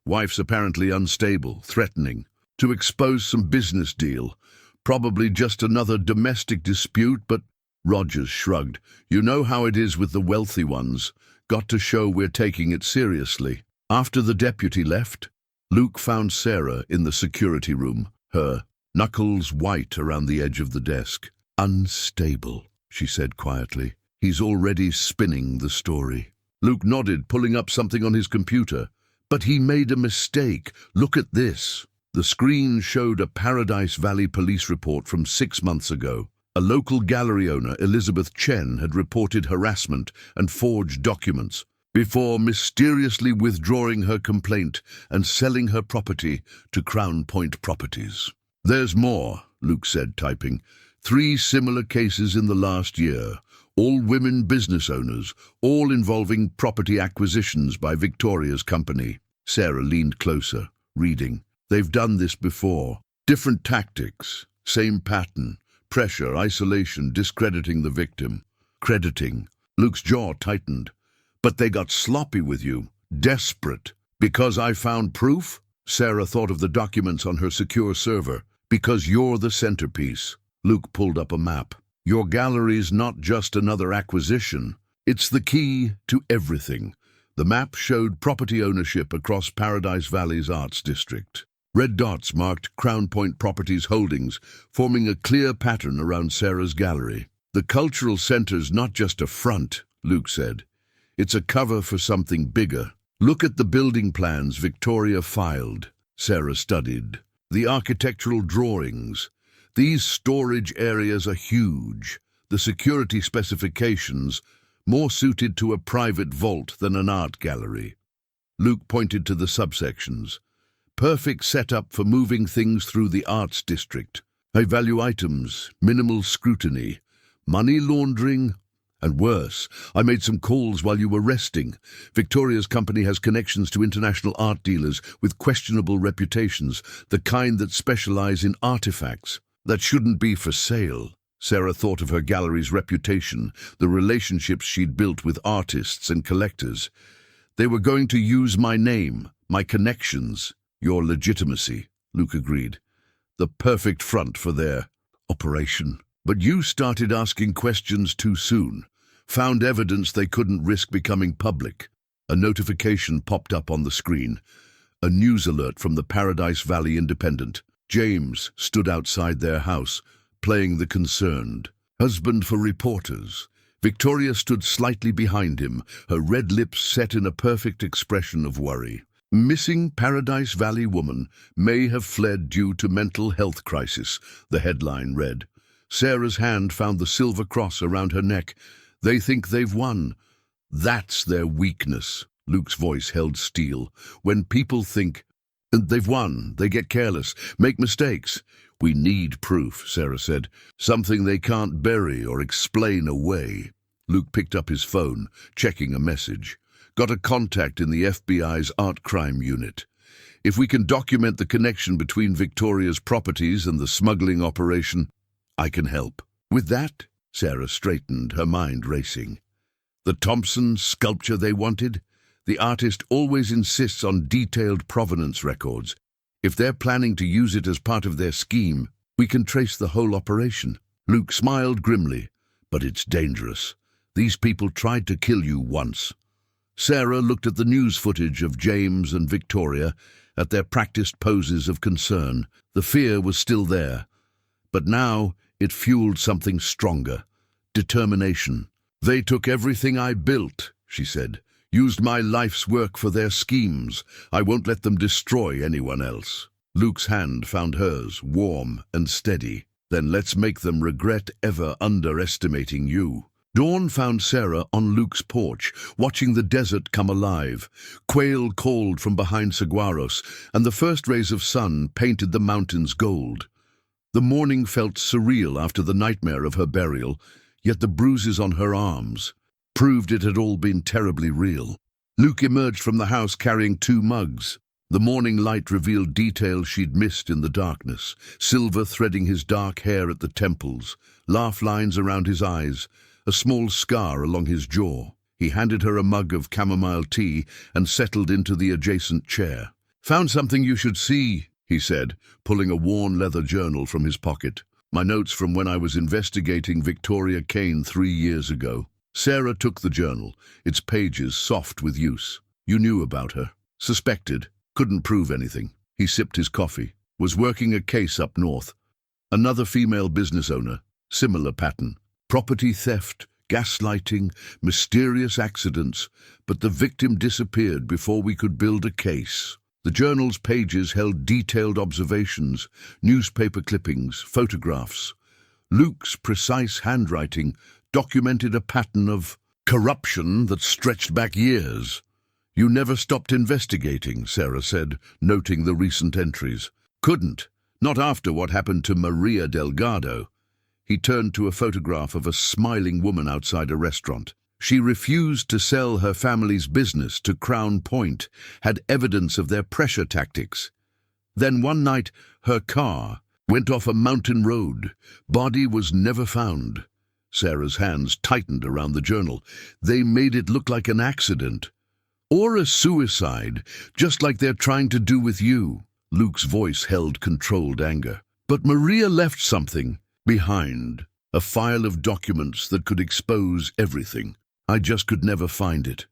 Wife's apparently unstable, threatening to expose some business deal. Probably just another domestic dispute, but—" Rogers shrugged. "You know how it is with the wealthy ones. Got to show we're taking it seriously." After the deputy left, Luke found Sarah in the security room, her knuckles white around the edge of the desk. "Unstable," she said quietly. "He's already spinning the story." Luke nodded, pulling up something on his computer. "But he made a mistake. Look at this." The screen showed a Paradise Valley police report from 6 months ago. A local gallery owner, Elizabeth Chen, had reported harassment and forged documents before mysteriously withdrawing her complaint and selling her property to Crown Point Properties. "There's more," Luke said, typing. 3 similar cases in the last year, all women business owners, all involving property acquisitions by Victoria's company. Sarah leaned closer, reading. "They've done this before. Different tactics, same pattern. Pressure, isolation, discrediting the victim." "Crediting." Luke's jaw tightened. "But they got sloppy with you. Desperate. Because I found proof?" Sarah thought of the documents on her secure server. "Because you're the centerpiece." Luke pulled up a map. "Your gallery's not just another acquisition. It's the key to everything." The map showed property ownership across Paradise Valley's arts district. Red dots marked Crown Point Properties holdings, forming a clear pattern around Sarah's gallery. "The cultural center's not just a front," Luke said. "It's a cover for something bigger. Look at the building plans Victoria filed." Sarah studied. "The architectural drawings. These storage areas are huge. The security specifications, more suited to a private vault than an art gallery." Luke pointed to the subsections. "Perfect setup for moving things through the arts district. High-value items, minimal scrutiny, money laundering, and worse. I made some calls while you were resting. Victoria's company has connections to international art dealers with questionable reputations, the kind that specialize in artifacts that shouldn't be for sale." Sarah thought of her gallery's reputation, the relationships she'd built with artists and collectors. "They were going to use my name, my connections." "Your legitimacy," Luke agreed. "The perfect front for their operation. But you started asking questions too soon. Found evidence they couldn't risk becoming public." A notification popped up on the screen. A news alert from the Paradise Valley Independent. James stood outside their house, playing the concerned husband for reporters. Victoria stood slightly behind him, her red lips set in a perfect expression of worry. "Missing Paradise Valley woman may have fled due to mental health crisis," the headline read. Sarah's hand found the silver cross around her neck. "They think they've won." "That's their weakness," Luke's voice held steel. "When people think they've won, they get careless, make mistakes." "We need proof," Sarah said. "Something they can't bury or explain away." Luke picked up his phone, checking a message. "Got a contact in the FBI's art crime unit. If we can document the connection between Victoria's properties and the smuggling operation, I can help." "With that?" Sarah straightened, her mind racing. "The Thompson sculpture they wanted? The artist always insists on detailed provenance records. If they're planning to use it as part of their scheme, we can trace the whole operation." Luke smiled grimly. "But it's dangerous. These people tried to kill you once." Sarah looked at the news footage of James and Victoria, at their practiced poses of concern. The fear was still there, but now it fueled something stronger. Determination. "They took everything I built," she said. "Used my life's work for their schemes. I won't let them destroy anyone else." Luke's hand found hers, warm and steady. "Then let's make them regret ever underestimating you." Dawn found Sarah on Luke's porch, watching the desert come alive. Quail called from behind saguaros, and the first rays of sun painted the mountains gold. The morning felt surreal after the nightmare of her burial, yet the bruises on her arms proved it had all been terribly real. Luke emerged from the house carrying 2 mugs. The morning light revealed details she'd missed in the darkness: silver threading his dark hair at the temples, laugh lines around his eyes, a small scar along his jaw. He handed her a mug of chamomile tea and settled into the adjacent chair. "Found something you should see," he said, pulling a worn leather journal from his pocket. "My notes from when I was investigating Victoria Kane 3 years ago." Sarah took the journal, its pages soft with use. "You knew about her. Suspected. Couldn't prove anything." He sipped his coffee. "Was working a case up north. Another female business owner. Similar pattern. Property theft, gaslighting, mysterious accidents, but the victim disappeared before we could build a case." The journal's pages held detailed observations, newspaper clippings, photographs. Luke's precise handwriting documented a pattern of corruption that stretched back years. "You never stopped investigating," Sarah said, noting the recent entries. "Couldn't. Not after what happened to Maria Delgado." He turned to a photograph of a smiling woman outside a restaurant. She refused to sell her family's business to Crown Point, had evidence of their pressure tactics. Then one night, her car went off a mountain road. Body was never found. Sarah's hands tightened around the journal. "They made it look like an accident. Or a suicide, just like they're trying to do with you." Luke's voice held controlled anger. "But Maria left something behind, a file of documents that could expose everything. I just could never find it."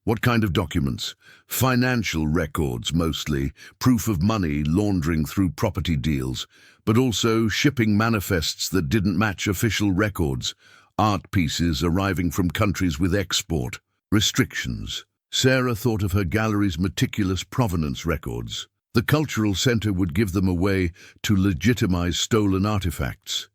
"What kind of documents?" "Financial records, mostly. Proof of money laundering through property deals, but also shipping manifests that didn't match official records. Art pieces arriving from countries with export restrictions." Sarah thought of her gallery's meticulous provenance records. The cultural center would give them a way to legitimize stolen artifacts.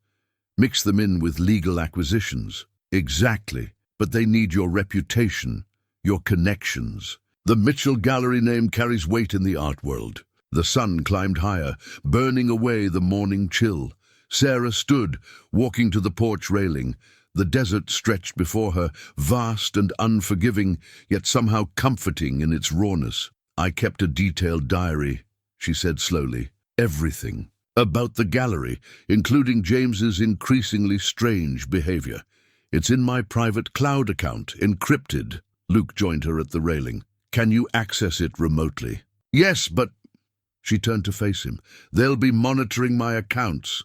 Mix them in with legal acquisitions. "Exactly. But they need your reputation, your connections." The Mitchell Gallery name carries weight in the art world. The sun climbed higher, burning away the morning chill. Sarah stood, walking to the porch railing. The desert stretched before her, vast and unforgiving, yet somehow comforting in its rawness. "I kept a detailed diary," she said slowly. "Everything. About the gallery, including James's increasingly strange behavior. It's in my private cloud account, encrypted." Luke joined her at the railing. "Can you access it remotely?" "Yes, but—" She turned to face him. "They'll be monitoring my accounts."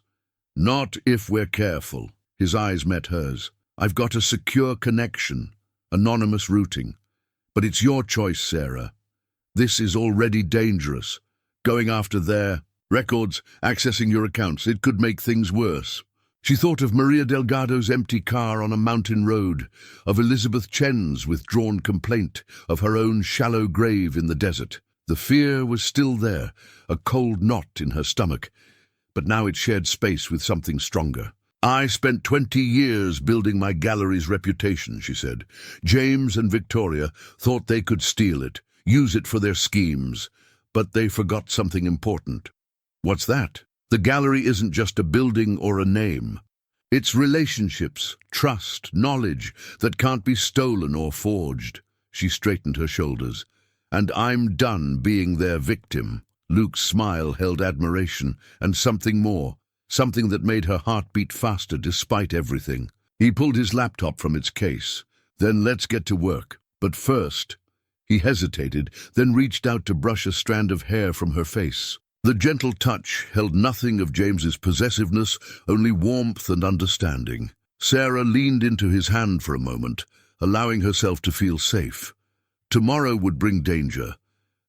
"Not if we're careful." His eyes met hers. "I've got a secure connection, anonymous routing. But it's your choice, Sarah. This is already dangerous. Going after their records, accessing your accounts, it could make things worse." She thought of Maria Delgado's empty car on a mountain road, of Elizabeth Chen's withdrawn complaint, of her own shallow grave in the desert. The fear was still there, a cold knot in her stomach, but now it shared space with something stronger. "I spent 20 years building my gallery's reputation," she said. "James and Victoria thought they could steal it, use it for their schemes, but they forgot something important." "What's that?" "The gallery isn't just a building or a name. It's relationships, trust, knowledge that can't be stolen or forged." She straightened her shoulders. "And I'm done being their victim." Luke's smile held admiration and something more, something that made her heart beat faster despite everything. He pulled his laptop from its case. "Then let's get to work. But first—" He hesitated, then reached out to brush a strand of hair from her face. The gentle touch held nothing of James's possessiveness, only warmth and understanding. Sarah leaned into his hand for a moment, allowing herself to feel safe. Tomorrow would bring danger,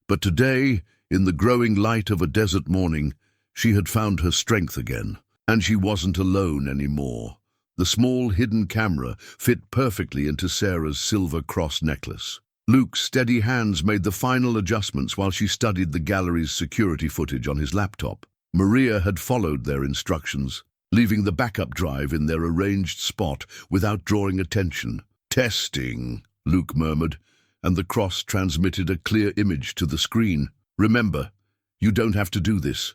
but today, in the growing light of a desert morning, she had found her strength again, and she wasn't alone anymore. The small hidden camera fit perfectly into Sarah's silver cross necklace. Luke's steady hands made the final adjustments while she studied the gallery's security footage on his laptop. Maria had followed their instructions. leaving the backup drive in their arranged spot without drawing attention. "Testing," Luke murmured, and the cross transmitted a clear image to the screen. "Remember, you don't have to do this.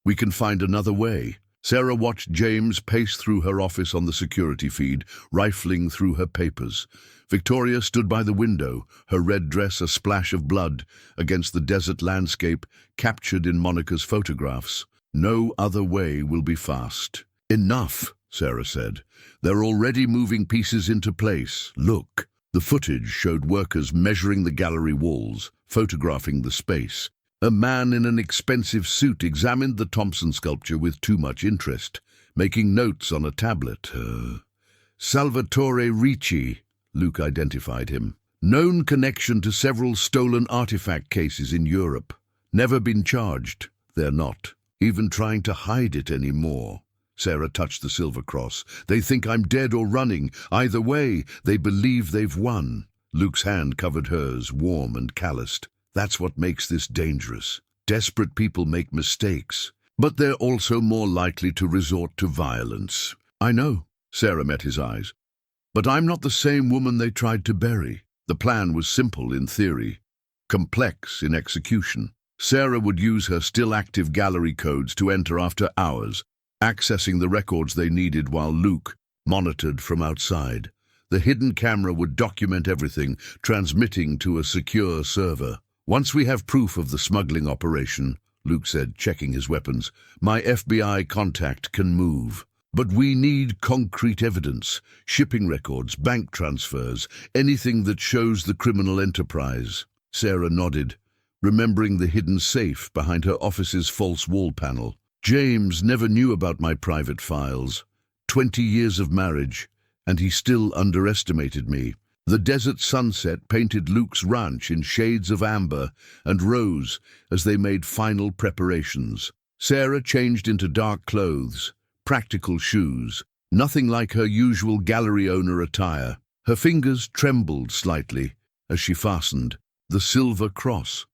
We can find another way." Sarah watched James pace through her office on the security feed, rifling through her papers. Victoria stood by the window, her red dress a splash of blood against the desert landscape captured in Monica's photographs. "No other way will be fast." "Enough," Sarah said. "They're already moving pieces into place. Look." The footage showed workers measuring the gallery walls, photographing the space. A man in an expensive suit examined the Thompson sculpture with too much interest, making notes on a tablet. Salvatore Ricci, Luke identified him. Known connection to several stolen artifact cases in Europe. Never been charged. They're not even trying to hide it anymore. Sarah touched the silver cross. "They think I'm dead or running. Either way, they believe they've won." Luke's hand covered hers, warm and calloused. "That's what makes this dangerous. Desperate people make mistakes, but they're also more likely to resort to violence." "I know," Sarah met his eyes. "But I'm not the same woman they tried to bury." The plan was simple in theory, complex in execution. Sarah would use her still-active gallery codes to enter after hours, accessing the records they needed while Luke monitored from outside. The hidden camera would document everything, transmitting to a secure server. "Once we have proof of the smuggling operation," Luke said, checking his weapons, "my FBI contact can move. But we need concrete evidence, shipping records, bank transfers, anything that shows the criminal enterprise." Sarah nodded, remembering the hidden safe behind her office's false wall panel. "James never knew about my private files. 20 years of marriage, and he still underestimated me." The desert sunset painted Luke's ranch in shades of amber and rose as they made final preparations. Sarah changed into dark clothes, practical shoes, nothing like her usual gallery owner attire. Her fingers trembled slightly as she fastened the silver cross.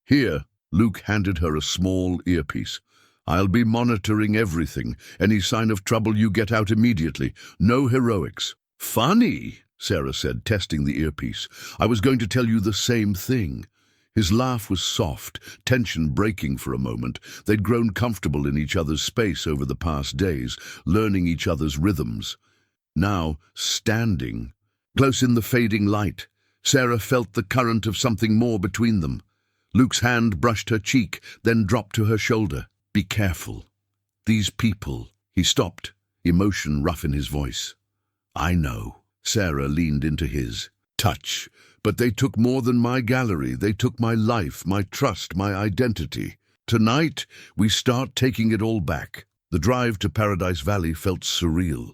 "Here," Luke handed her a small earpiece. "I'll be monitoring everything. Any sign of trouble, you get out immediately. No heroics." "Funny," Sarah said, testing the earpiece. "I was going to tell you the same thing." His laugh was soft, tension breaking for a moment. They'd grown comfortable in each other's space over the past days, learning each other's rhythms. Now, standing, close in the fading light, Sarah felt the current of something more between them. Luke's hand brushed her cheek, then dropped to her shoulder. "Be careful. These people." He stopped, emotion rough in his voice. "I know." Sarah leaned into his touch. "But they took more than my gallery. They took my life, my trust, my identity. Tonight, we start taking it all back." The drive to Paradise Valley felt surreal.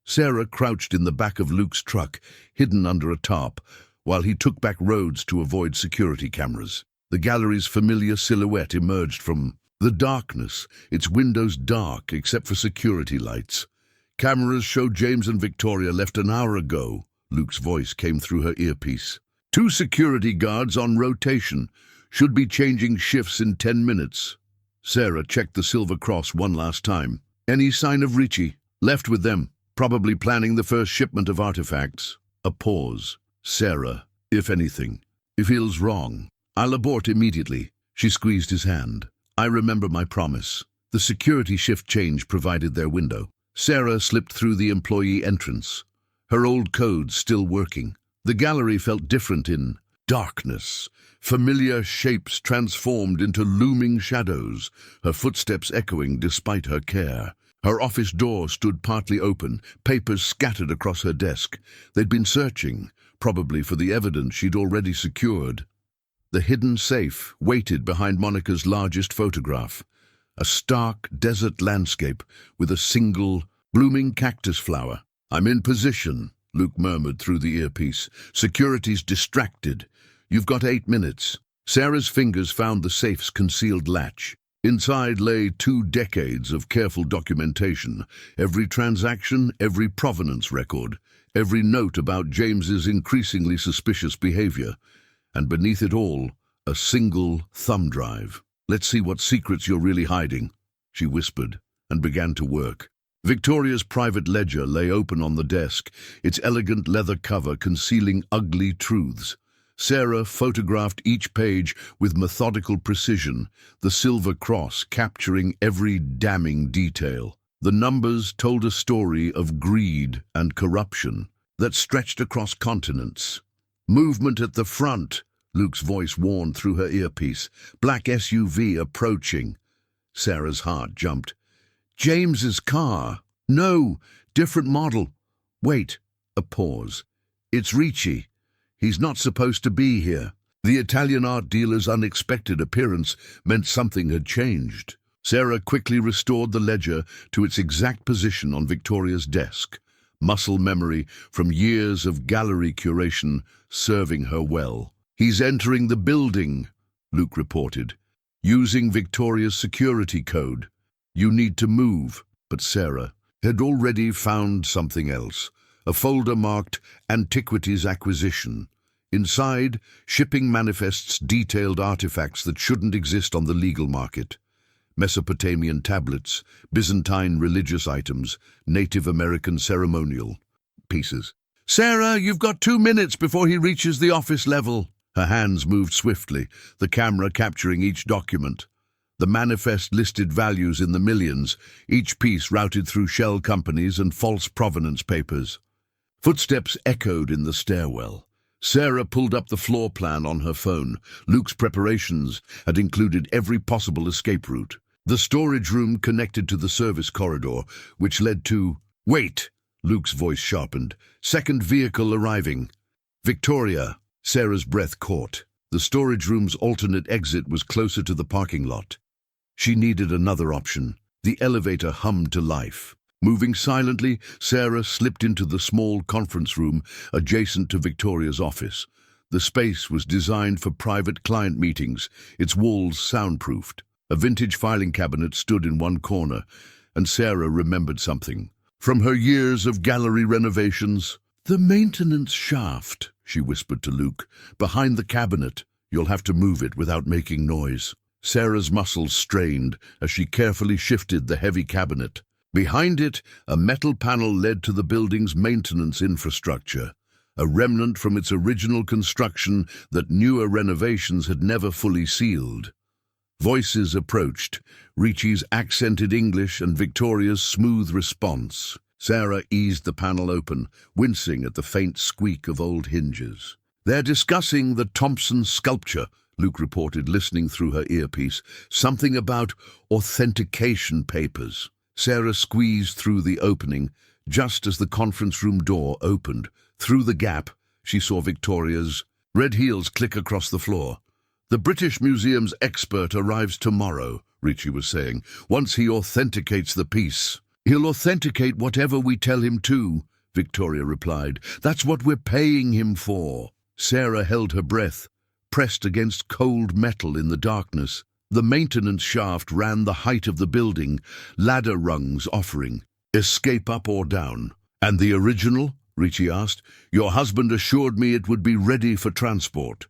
Sarah crouched in the back of Luke's truck, hidden under a tarp, while he took back roads to avoid security cameras. The gallery's familiar silhouette emerged from the darkness, its windows dark except for security lights. "Cameras show James and Victoria left an hour ago." Luke's voice came through her earpiece. "2 security guards on rotation. Should be changing shifts in 10 minutes. Sarah checked the silver cross one last time. "Any sign of Ricci?" "Left with them. Probably planning the first shipment of artifacts." A pause. "Sarah, if anything, it feels wrong. I'll abort immediately." She squeezed his hand. "I remember my promise." The security shift change provided their window. Sarah slipped through the employee entrance, her old codes still working. The gallery felt different in darkness. Familiar shapes transformed into looming shadows, her footsteps echoing despite her care. Her office door stood partly open, papers scattered across her desk. They'd been searching, probably for the evidence she'd already secured. The hidden safe waited behind Monica's largest photograph. A stark desert landscape with a single blooming cactus flower. "I'm in position," Luke murmured through the earpiece. "Security's distracted. You've got 8 minutes." Sarah's fingers found the safe's concealed latch. Inside lay 2 decades of careful documentation. Every transaction, every provenance record, every note about James's increasingly suspicious behavior. And beneath it all, a single thumb drive. "Let's see what secrets you're really hiding," she whispered, and began to work. Victoria's private ledger lay open on the desk, its elegant leather cover concealing ugly truths. Sarah photographed each page with methodical precision, the silver cross capturing every damning detail. The numbers told a story of greed and corruption that stretched across continents. "Movement at the front," Luke's voice warned through her earpiece. "Black SUV approaching." Sarah's heart jumped. "James's car." "No, different model." "Wait." A pause. "It's Ricci. He's not supposed to be here." The Italian art dealer's unexpected appearance meant something had changed. Sarah quickly restored the ledger to its exact position on Victoria's desk, muscle memory from years of gallery curation serving her well. "He's entering the building," Luke reported, "using Victoria's security code. You need to move." But Sarah had already found something else, a folder marked Antiquities Acquisition. Inside, shipping manifests detailed artifacts that shouldn't exist on the legal market. Mesopotamian tablets, Byzantine religious items, Native American ceremonial pieces. "Sarah, you've got 2 minutes before he reaches the office level." Her hands moved swiftly, the camera capturing each document. The manifest listed values in the millions, each piece routed through shell companies and false provenance papers. Footsteps echoed in the stairwell. Sarah pulled up the floor plan on her phone. Luke's preparations had included every possible escape route. The storage room connected to the service corridor, which led to... "Wait!" Luke's voice sharpened. "Second vehicle arriving." "Victoria." Sarah's breath caught. The storage room's alternate exit was closer to the parking lot. She needed another option. The elevator hummed to life. Moving silently, Sarah slipped into the small conference room adjacent to Victoria's office. The space was designed for private client meetings, its walls soundproofed. A vintage filing cabinet stood in one corner, and Sarah remembered something. From her years of gallery renovations, "The maintenance shaft," she whispered to Luke. "Behind the cabinet. You'll have to move it without making noise." Sarah's muscles strained as she carefully shifted the heavy cabinet. Behind it, a metal panel led to the building's maintenance infrastructure, a remnant from its original construction that newer renovations had never fully sealed. Voices approached, Ricci's accented English and Victoria's smooth response. Sarah eased the panel open, wincing at the faint squeak of old hinges. "They're discussing the Thompson sculpture," Luke reported, listening through her earpiece. "Something about authentication papers." Sarah squeezed through the opening, just as the conference room door opened. Through the gap, she saw Victoria's red heels click across the floor. "The British Museum's expert arrives tomorrow," Ricci was saying. "Once he authenticates the piece." "He'll authenticate whatever we tell him to," Victoria replied. "That's what we're paying him for." Sarah held her breath, pressed against cold metal in the darkness. The maintenance shaft ran the height of the building, ladder rungs offering. "Escape up or down?" "And the original?" Ricci asked. "Your husband assured me it would be ready for transport."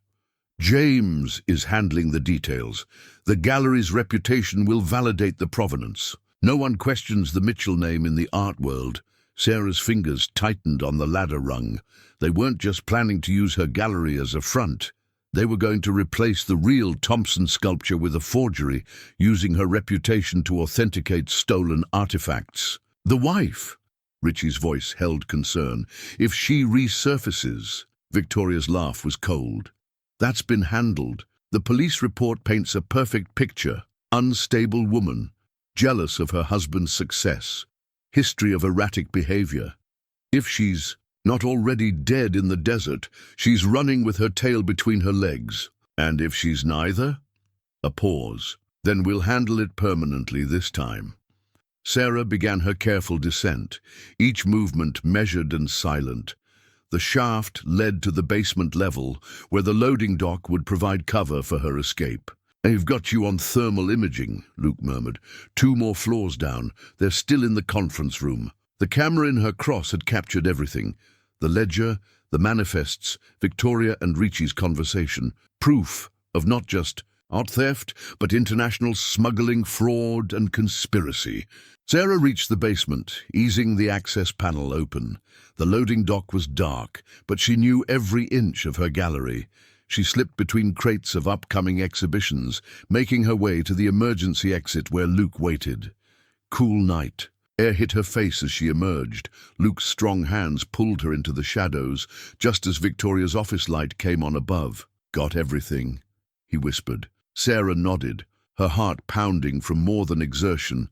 "James is handling the details. The gallery's reputation will validate the provenance. No one questions the Mitchell name in the art world." Sarah's fingers tightened on the ladder rung. They weren't just planning to use her gallery as a front. They were going to replace the real Thompson sculpture with a forgery, using her reputation to authenticate stolen artifacts. "The wife," Ricci's voice held concern. "If she resurfaces..." Victoria's laugh was cold. "That's been handled. The police report paints a perfect picture. Unstable woman, jealous of her husband's success, history of erratic behavior. If she's not already dead in the desert, she's running with her tail between her legs. And if she's neither?" A pause. "Then we'll handle it permanently this time." Sarah began her careful descent, each movement measured and silent. The shaft led to the basement level, where the loading dock would provide cover for her escape. "They've got you on thermal imaging," Luke murmured. "2 more floors down. They're still in the conference room." The camera in her cross had captured everything. The ledger, the manifests, Victoria and Ricci's conversation. Proof of not just Not theft, but international smuggling, fraud, and conspiracy. Sarah reached the basement, easing the access panel open. The loading dock was dark, but she knew every inch of her gallery. She slipped between crates of upcoming exhibitions, making her way to the emergency exit where Luke waited. Cool night. Air hit her face as she emerged. Luke's strong hands pulled her into the shadows, just as Victoria's office light came on above. "Got everything?" he whispered. Sarah nodded, her heart pounding from more than exertion.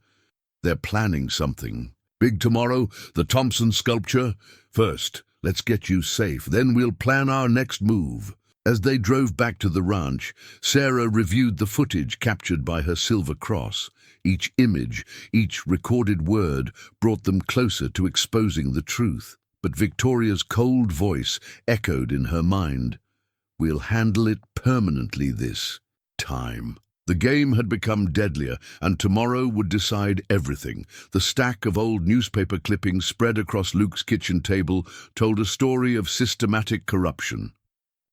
"They're planning something. Big tomorrow, the Thompson sculpture. First, let's get you safe, then we'll plan our next move." As they drove back to the ranch, Sarah reviewed the footage captured by her silver cross. Each image, each recorded word brought them closer to exposing the truth. But Victoria's cold voice echoed in her mind. "We'll handle it permanently this time." The game had become deadlier, and tomorrow would decide everything. The stack of old newspaper clippings spread across Luke's kitchen table told a story of systematic corruption.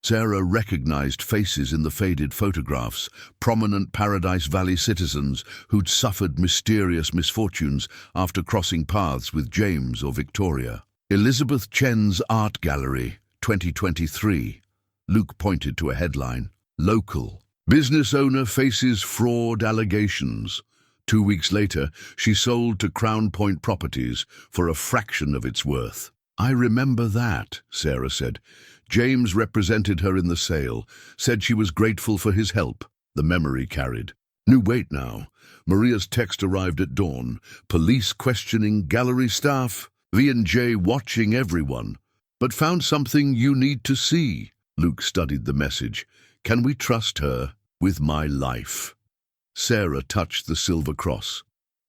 Sarah recognized faces in the faded photographs, prominent Paradise Valley citizens who'd suffered mysterious misfortunes after crossing paths with James or Victoria. Elizabeth Chen's Art Gallery, 2023. Luke pointed to a headline. Local. Business owner faces fraud allegations. 2 weeks later, she sold to Crown Point Properties for a fraction of its worth. "I remember that," Sarah said. "James represented her in the sale, said she was grateful for his help." The memory carried. "No, wait now." Maria's text arrived at dawn. "Police questioning gallery staff. V&J watching everyone. But found something you need to see." Luke studied the message. "Can we trust her with my life?" Sarah touched the silver cross.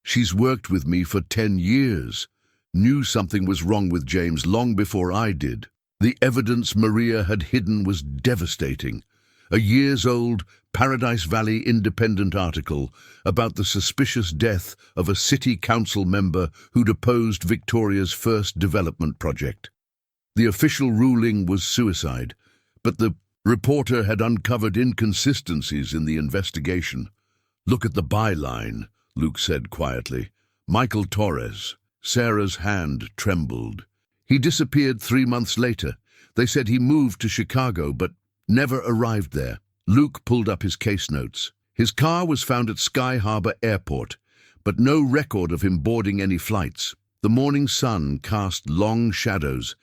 "She's worked with me for 10 years. Knew something was wrong with James long before I did." The evidence Maria had hidden was devastating. A years-old Paradise Valley Independent article about the suspicious death of a city council member who'd opposed Victoria's first development project. The official ruling was suicide, but the reporter had uncovered inconsistencies in the investigation. "Look at the byline," Luke said quietly. "Michael Torres." Sarah's hand trembled. "He disappeared 3 months later. They said he moved to Chicago, but never arrived there." Luke pulled up his case notes. His car was found at Sky Harbor Airport, but no record of him boarding any flights. The morning sun cast long shadows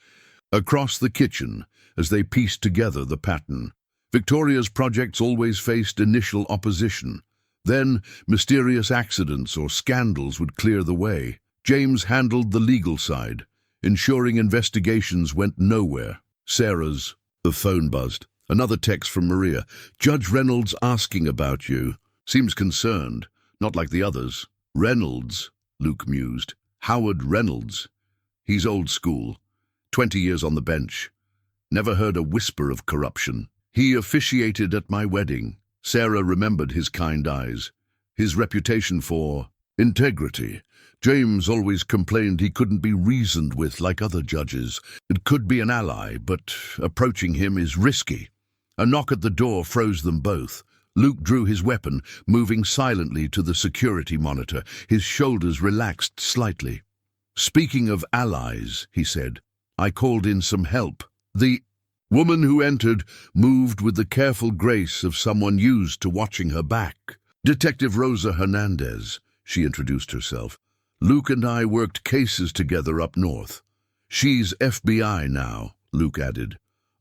across the kitchen as they pieced together the pattern. Victoria's projects always faced initial opposition. Then mysterious accidents or scandals would clear the way. James handled the legal side, ensuring investigations went nowhere. The phone buzzed. Another text from Maria. "Judge Reynolds asking about you. Seems concerned, not like the others." "Reynolds," Luke mused. "Howard Reynolds. He's old school. 20 years on the bench. Never heard a whisper of corruption. He officiated at my wedding." Sarah remembered his kind eyes. His reputation for integrity. James always complained he couldn't be reasoned with like other judges. It could be an ally, but approaching him is risky. A knock at the door froze them both. Luke drew his weapon, moving silently to the security monitor. His shoulders relaxed slightly. "Speaking of allies," he said, "I called in some help." The woman who entered moved with the careful grace of someone used to watching her back. "Detective Rosa Hernandez," she introduced herself. "Luke and I worked cases together up north. She's FBI now," Luke added.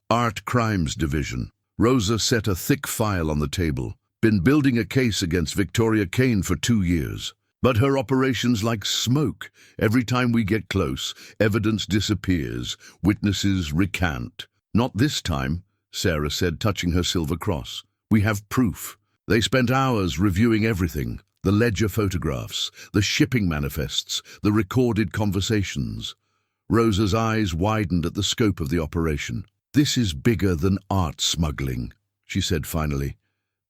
"Art Crimes Division." Rosa set a thick file on the table. "Been building a case against Victoria Kane for 2 years. But her operation's like smoke. Every time we get close, evidence disappears. Witnesses recant." "Not this time," Sarah said, touching her silver cross. "We have proof. They spent hours reviewing everything. The ledger photographs, the shipping manifests, the recorded conversations." Rosa's eyes widened at the scope of the operation. "This is bigger than art smuggling," she said finally.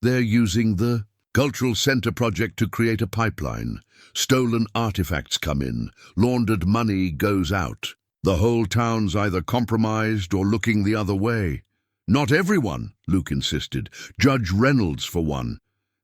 "They're using the Cultural Center project to create a pipeline. Stolen artifacts come in, laundered money goes out. The whole town's either compromised or looking the other way." "Not everyone," Luke insisted. "Judge Reynolds, for one.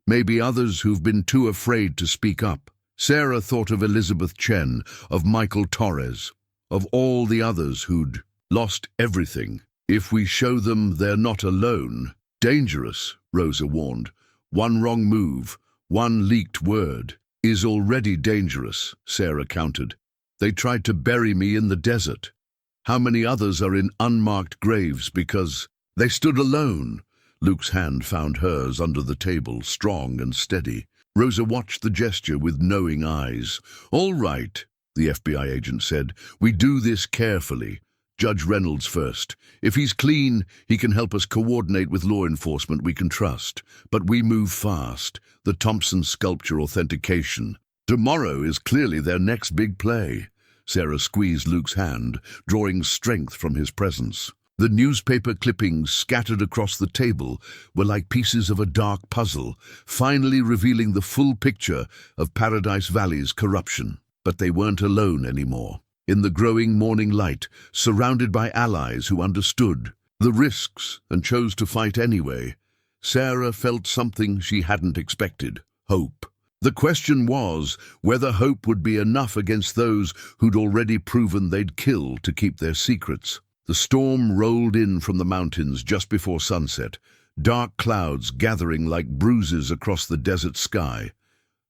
Maybe others who've been too afraid to speak up. Sarah thought of Elizabeth Chen, of Michael Torres, of all the others who'd lost everything. If we show them they're not alone. Dangerous, Rosa warned. One wrong move, one leaked word, is already dangerous, Sarah countered. They tried to bury me in the desert. How many others are in unmarked graves because they stood alone? Luke's hand found hers under the table, strong and steady. Rosa watched the gesture with knowing eyes. All right, the FBI agent said. We do this carefully. Judge Reynolds first. If he's clean, he can help us coordinate with law enforcement we can trust. But we move fast. The Thompson sculpture authentication. Tomorrow is clearly their next big play. Sarah squeezed Luke's hand, drawing strength from his presence. The newspaper clippings scattered across the table were like pieces of a dark puzzle, finally revealing the full picture of Paradise Valley's corruption. But they weren't alone anymore. In the growing morning light, surrounded by allies who understood the risks and chose to fight anyway, Sarah felt something she hadn't expected: hope. The question was whether hope would be enough against those who'd already proven they'd kill to keep their secrets. The storm rolled in from the mountains just before sunset, dark clouds gathering like bruises across the desert sky.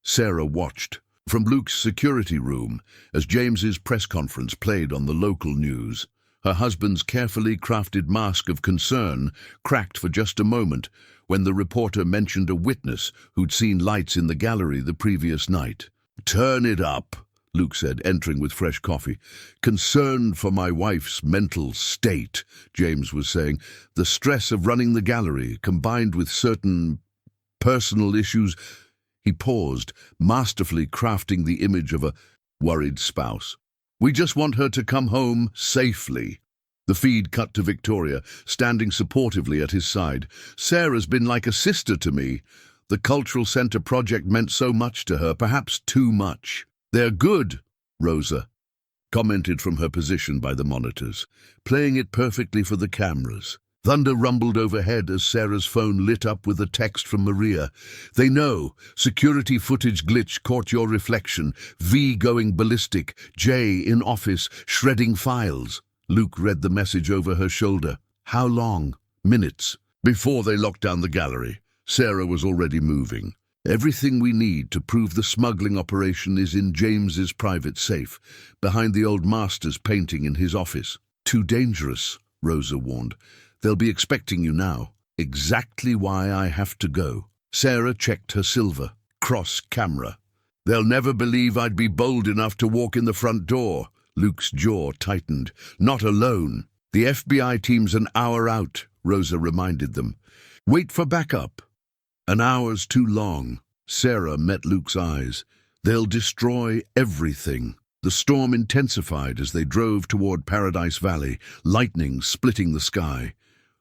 Sarah watched from Luke's security room as James's press conference played on the local news. Her husband's carefully crafted mask of concern cracked for just a moment when the reporter mentioned a witness who'd seen lights in the gallery the previous night. "Turn it up," Luke said, entering with fresh coffee. "Concerned for my wife's mental state," James was saying. "The stress of running the gallery, combined with certain personal issues." He paused, masterfully crafting the image of a worried spouse. "We just want her to come home safely." The feed cut to Victoria, standing supportively at his side. "Sarah's been like a sister to me. The Cultural Center project meant so much to her, perhaps too much." "They're good," Rosa commented from her position by the monitors, playing it perfectly for the cameras. Thunder rumbled overhead as Sarah's phone lit up with a text from Maria. "They know. Security footage glitch caught your reflection. V going ballistic. J in office, shredding files." Luke read the message over her shoulder. "How long?" "Minutes." Before they locked down the gallery, Sarah was already moving. "Everything we need to prove the smuggling operation is in James's private safe, behind the old master's painting in his office." "Too dangerous," Rosa warned. "They'll be expecting you now." "Exactly why I have to go." Sarah checked her silver, cross-camera. "They'll never believe I'd be bold enough to walk in the front door." Luke's jaw tightened. "Not alone." "The FBI team's an hour out," Rosa reminded them. "Wait for backup." "An hour's too long." Sarah met Luke's eyes. "They'll destroy everything." The storm intensified as they drove toward Paradise Valley, lightning splitting the sky.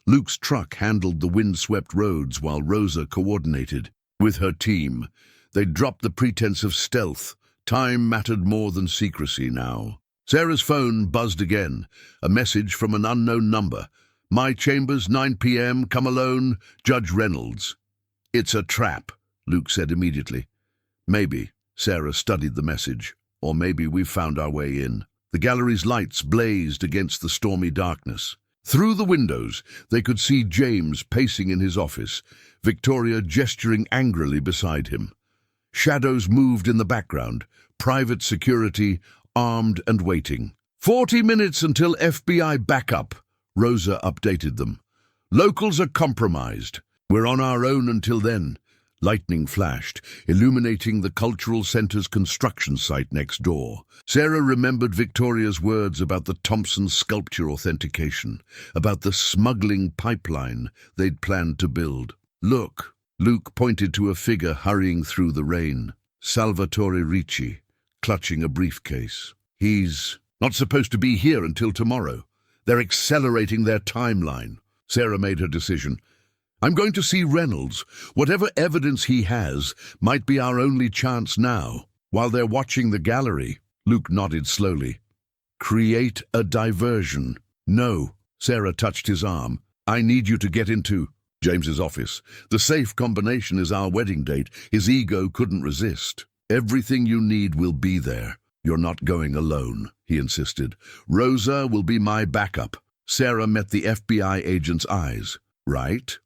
Luke's truck handled the wind-swept roads while Rosa coordinated with her team. They dropped the pretense of stealth. Time mattered more than secrecy now. Sarah's phone buzzed again, a message from an unknown number. "My chambers, 9 p.m., come alone, Judge Reynolds." "It's a trap," Luke said immediately. "Maybe," Sarah studied the message, "or maybe we've found our way in." The gallery's lights blazed against the stormy darkness. Through the windows, they could see James pacing in his office, Victoria gesturing angrily beside him. Shadows moved in the background, private security, armed and waiting. 40 minutes until FBI backup," Rosa updated them. "Locals are compromised. We're on our own until then." Lightning flashed, illuminating the Cultural Center's construction site next door. Sarah remembered Victoria's words about the Thompson sculpture authentication, about the smuggling pipeline they'd planned to build. "Look," Luke pointed to a figure hurrying through the rain. Salvatore Ricci, clutching a briefcase. "He's not supposed to be here until tomorrow. They're accelerating their timeline." Sarah made her decision. "I'm going to see Reynolds. Whatever evidence he has might be our only chance now." While they're watching the gallery, Luke nodded slowly. "Create a diversion." "No," Sarah touched his arm. "I need you to get into James's office. The safe combination is our wedding date. His ego couldn't resist. Everything you need will be there. You're not going alone, he insisted. Rosa will be my backup. Sarah met the FBI agent's eyes. Right?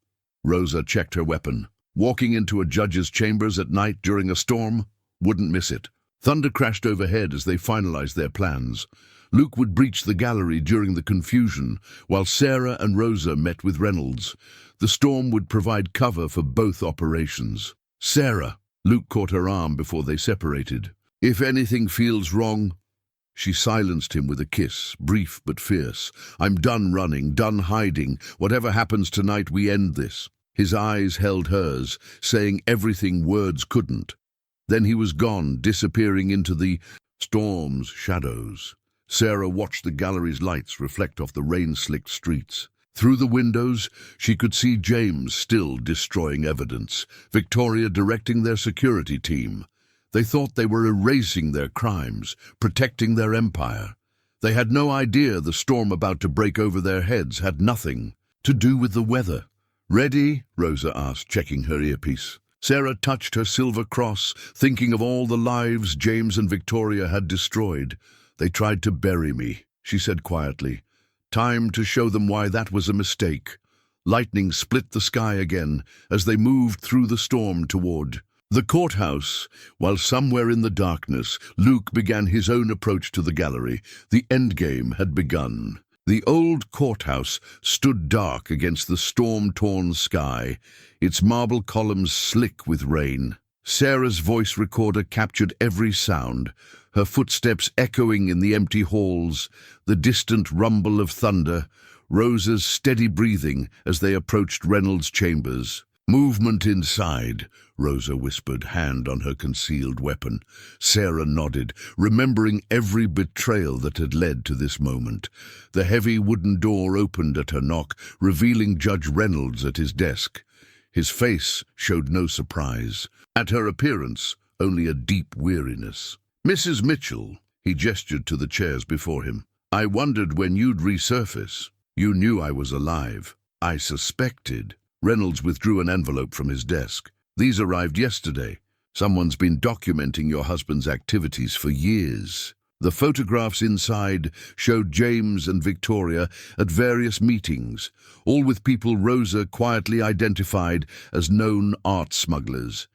Rosa checked her weapon. Walking into a judge's chambers at night during a storm? Wouldn't miss it. Thunder crashed overhead as they finalized their plans. Luke would breach the gallery during the confusion, while Sarah and Rosa met with Reynolds. The storm would provide cover for both operations. Sarah, Luke caught her arm before they separated. If anything feels wrong, she silenced him with a kiss, brief but fierce. I'm done running, done hiding. Whatever happens tonight, we end this. His eyes held hers, saying everything words couldn't. Then he was gone, disappearing into the storm's shadows. Sarah watched the gallery's lights reflect off the rain-slicked streets. Through the windows, she could see James still destroying evidence, Victoria directing their security team. They thought they were erasing their crimes, protecting their empire. They had no idea the storm about to break over their heads had nothing to do with the weather. "Ready?" Rosa asked, checking her earpiece. Sarah touched her silver cross, thinking of all the lives James and Victoria had destroyed. "They tried to bury me," she said quietly. Time to show them why that was a mistake. Lightning split the sky again as they moved through the storm toward the courthouse. While somewhere in the darkness, Luke began his own approach to the gallery. The endgame had begun. The old courthouse stood dark against the storm-torn sky, its marble columns slick with rain. Sarah's voice recorder captured every sound, her footsteps echoing in the empty halls, the distant rumble of thunder, Rosa's steady breathing as they approached Reynolds' chambers. "Movement inside," Rosa whispered, hand on her concealed weapon. Sarah nodded, remembering every betrayal that had led to this moment. The heavy wooden door opened at her knock, revealing Judge Reynolds at his desk. His face showed no surprise. At her appearance, only a deep weariness. "Mrs. Mitchell," he gestured to the chairs before him. "I wondered when you'd resurface. You knew I was alive." "I suspected." Reynolds withdrew an envelope from his desk. "These arrived yesterday. Someone's been documenting your husband's activities for years." The photographs inside showed James and Victoria at various meetings, all with people Rosa quietly identified as known art smugglers.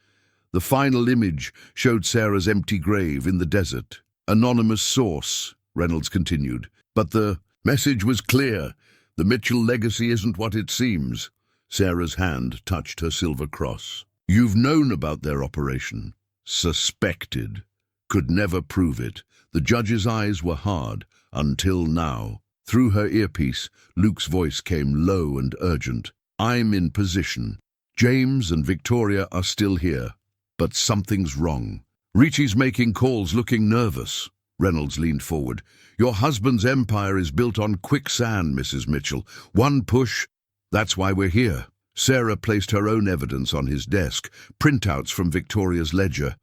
The final image showed Sarah's empty grave in the desert. "Anonymous source," Reynolds continued. "But the message was clear. The Mitchell legacy isn't what it seems." Sarah's hand touched her silver cross. "You've known about their operation." "Suspected. Could never prove it." The judge's eyes were hard, until now. Through her earpiece, Luke's voice came low and urgent. "I'm in position. James and Victoria are still here. But something's wrong." "Ricci's making calls, looking nervous." Reynolds leaned forward. "Your husband's empire is built on quicksand, Mrs. Mitchell. One push. That's why we're here." Sarah placed her own evidence on his desk, printouts from Victoria's ledger.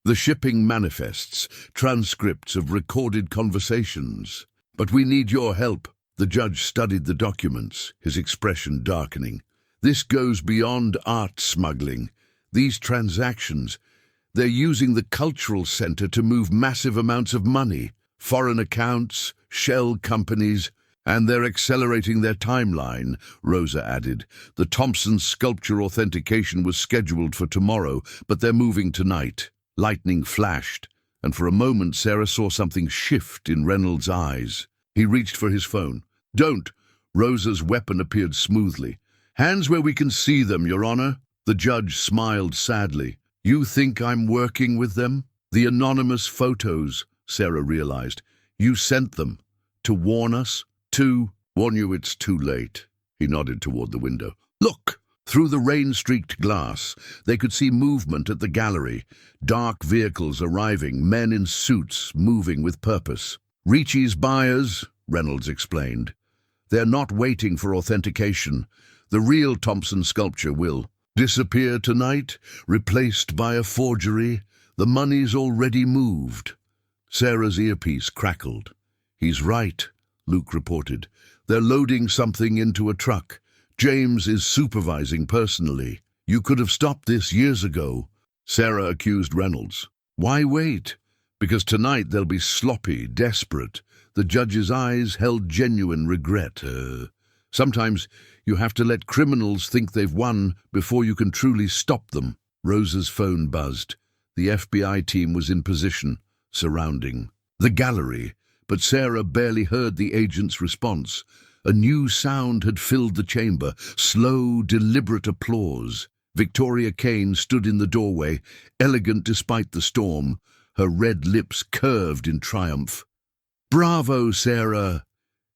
The shipping manifests, transcripts of recorded conversations. "But we need your help." The judge studied the documents, his expression darkening. "This goes beyond art smuggling. These transactions, they're using the cultural center to move massive amounts of money. Foreign accounts, shell companies, and they're accelerating their timeline," Rosa added. "The Thompson sculpture authentication was scheduled for tomorrow, but they're moving tonight." Lightning flashed, and for a moment Sarah saw something shift in Reynolds' eyes. He reached for his phone. "Don't!" Rosa's weapon appeared smoothly. "Hands where we can see them, Your Honor." The judge smiled sadly. "You think I'm working with them?" "The anonymous photos," Sarah realized. "You sent them. To warn us? To warn you it's too late." He nodded toward the window. "Look!" Through the rain-streaked glass, they could see movement at the gallery. Dark vehicles arriving, men in suits moving with purpose. "Ricci's buyers," Reynolds explained. "They're not waiting for authentication. The real Thompson sculpture will disappear tonight, replaced by a forgery. The money's already moved." Sarah's earpiece crackled. "He's right," Luke reported. "They're loading something into a truck, James is supervising personally. You could have stopped this years ago. Sarah accused Reynolds. Why wait? Because tonight they'll be sloppy, desperate. The judge's eyes held genuine regret. Sometimes you have to let criminals think they've won before you can truly stop them. Rosa's phone buzzed. The FBI team was in position, surrounding the gallery, but Sarah barely heard the agent's response. A new sound had filled the chamber, slow, deliberate applause. Victoria Kane stood in the doorway, elegant despite the storm, her red lips curved in triumph. Bravo, Sarah!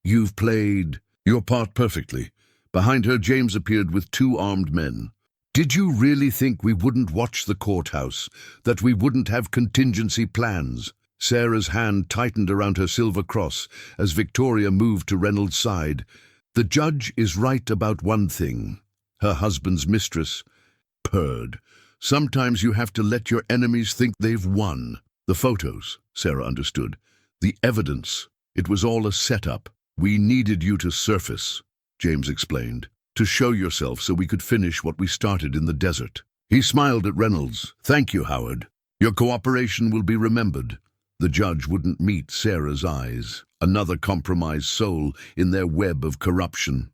You've played your part perfectly. Behind her, James appeared with two armed men. Did you really think we wouldn't watch the courthouse, that we wouldn't have contingency plans? Sarah's hand tightened around her silver cross as Victoria moved to Reynolds' side. The judge is right about one thing. Her husband's mistress purred. Sometimes you have to let your enemies think they've won. The photos, Sarah understood. The evidence. It was all a setup. We needed you to surface, James explained, to show yourself so we could finish what we started in the desert. He smiled at Reynolds. Thank you, Howard. Your cooperation will be remembered. The judge wouldn't meet Sarah's eyes, another compromised soul in their web of corruption.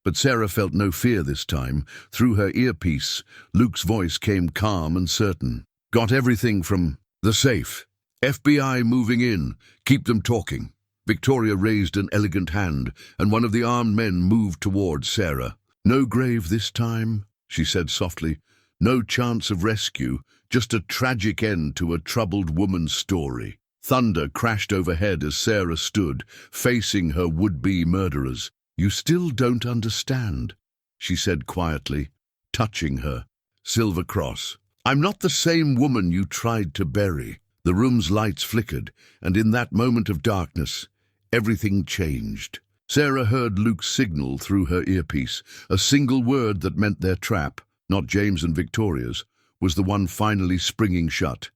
But Sarah felt no fear this time. Through her earpiece, Luke's voice came calm and certain. Got everything from the safe. FBI moving in. Keep them talking. Victoria raised an elegant hand, and one of the armed men moved towards Sarah. No grave this time, she said softly. No chance of rescue, just a tragic end to a troubled woman's story. Thunder crashed overhead as Sarah stood, facing her would-be murderers. You still don't understand, she said quietly, touching her silver cross. I'm not the same woman you tried to bury. The room's lights flickered, and in that moment of darkness, everything changed. Sarah heard Luke's signal through her earpiece. A single word that meant their trap, not James and Victoria's, was the one finally springing shut.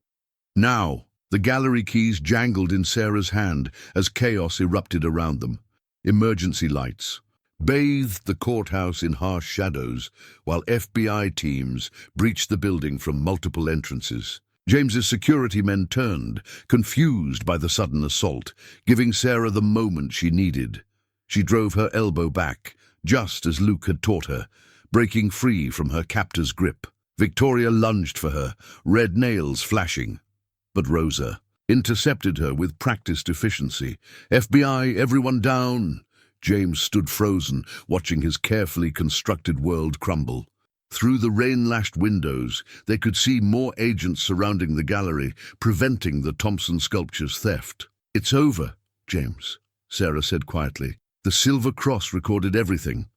Now, the gallery keys jangled in Sarah's hand as chaos erupted around them. Emergency lights bathed the courthouse in harsh shadows, while FBI teams breached the building from multiple entrances. James's security men turned, confused by the sudden assault, giving Sarah the moment she needed. She drove her elbow back, just as Luke had taught her, breaking free from her captor's grip. Victoria lunged for her, red nails flashing. But Rosa intercepted her with practiced efficiency. FBI, everyone down! James stood frozen, watching his carefully constructed world crumble. Through the rain-lashed windows, they could see more agents surrounding the gallery, preventing the Thompson sculpture's theft. It's over, James, Sarah said quietly. The silver cross recorded everything.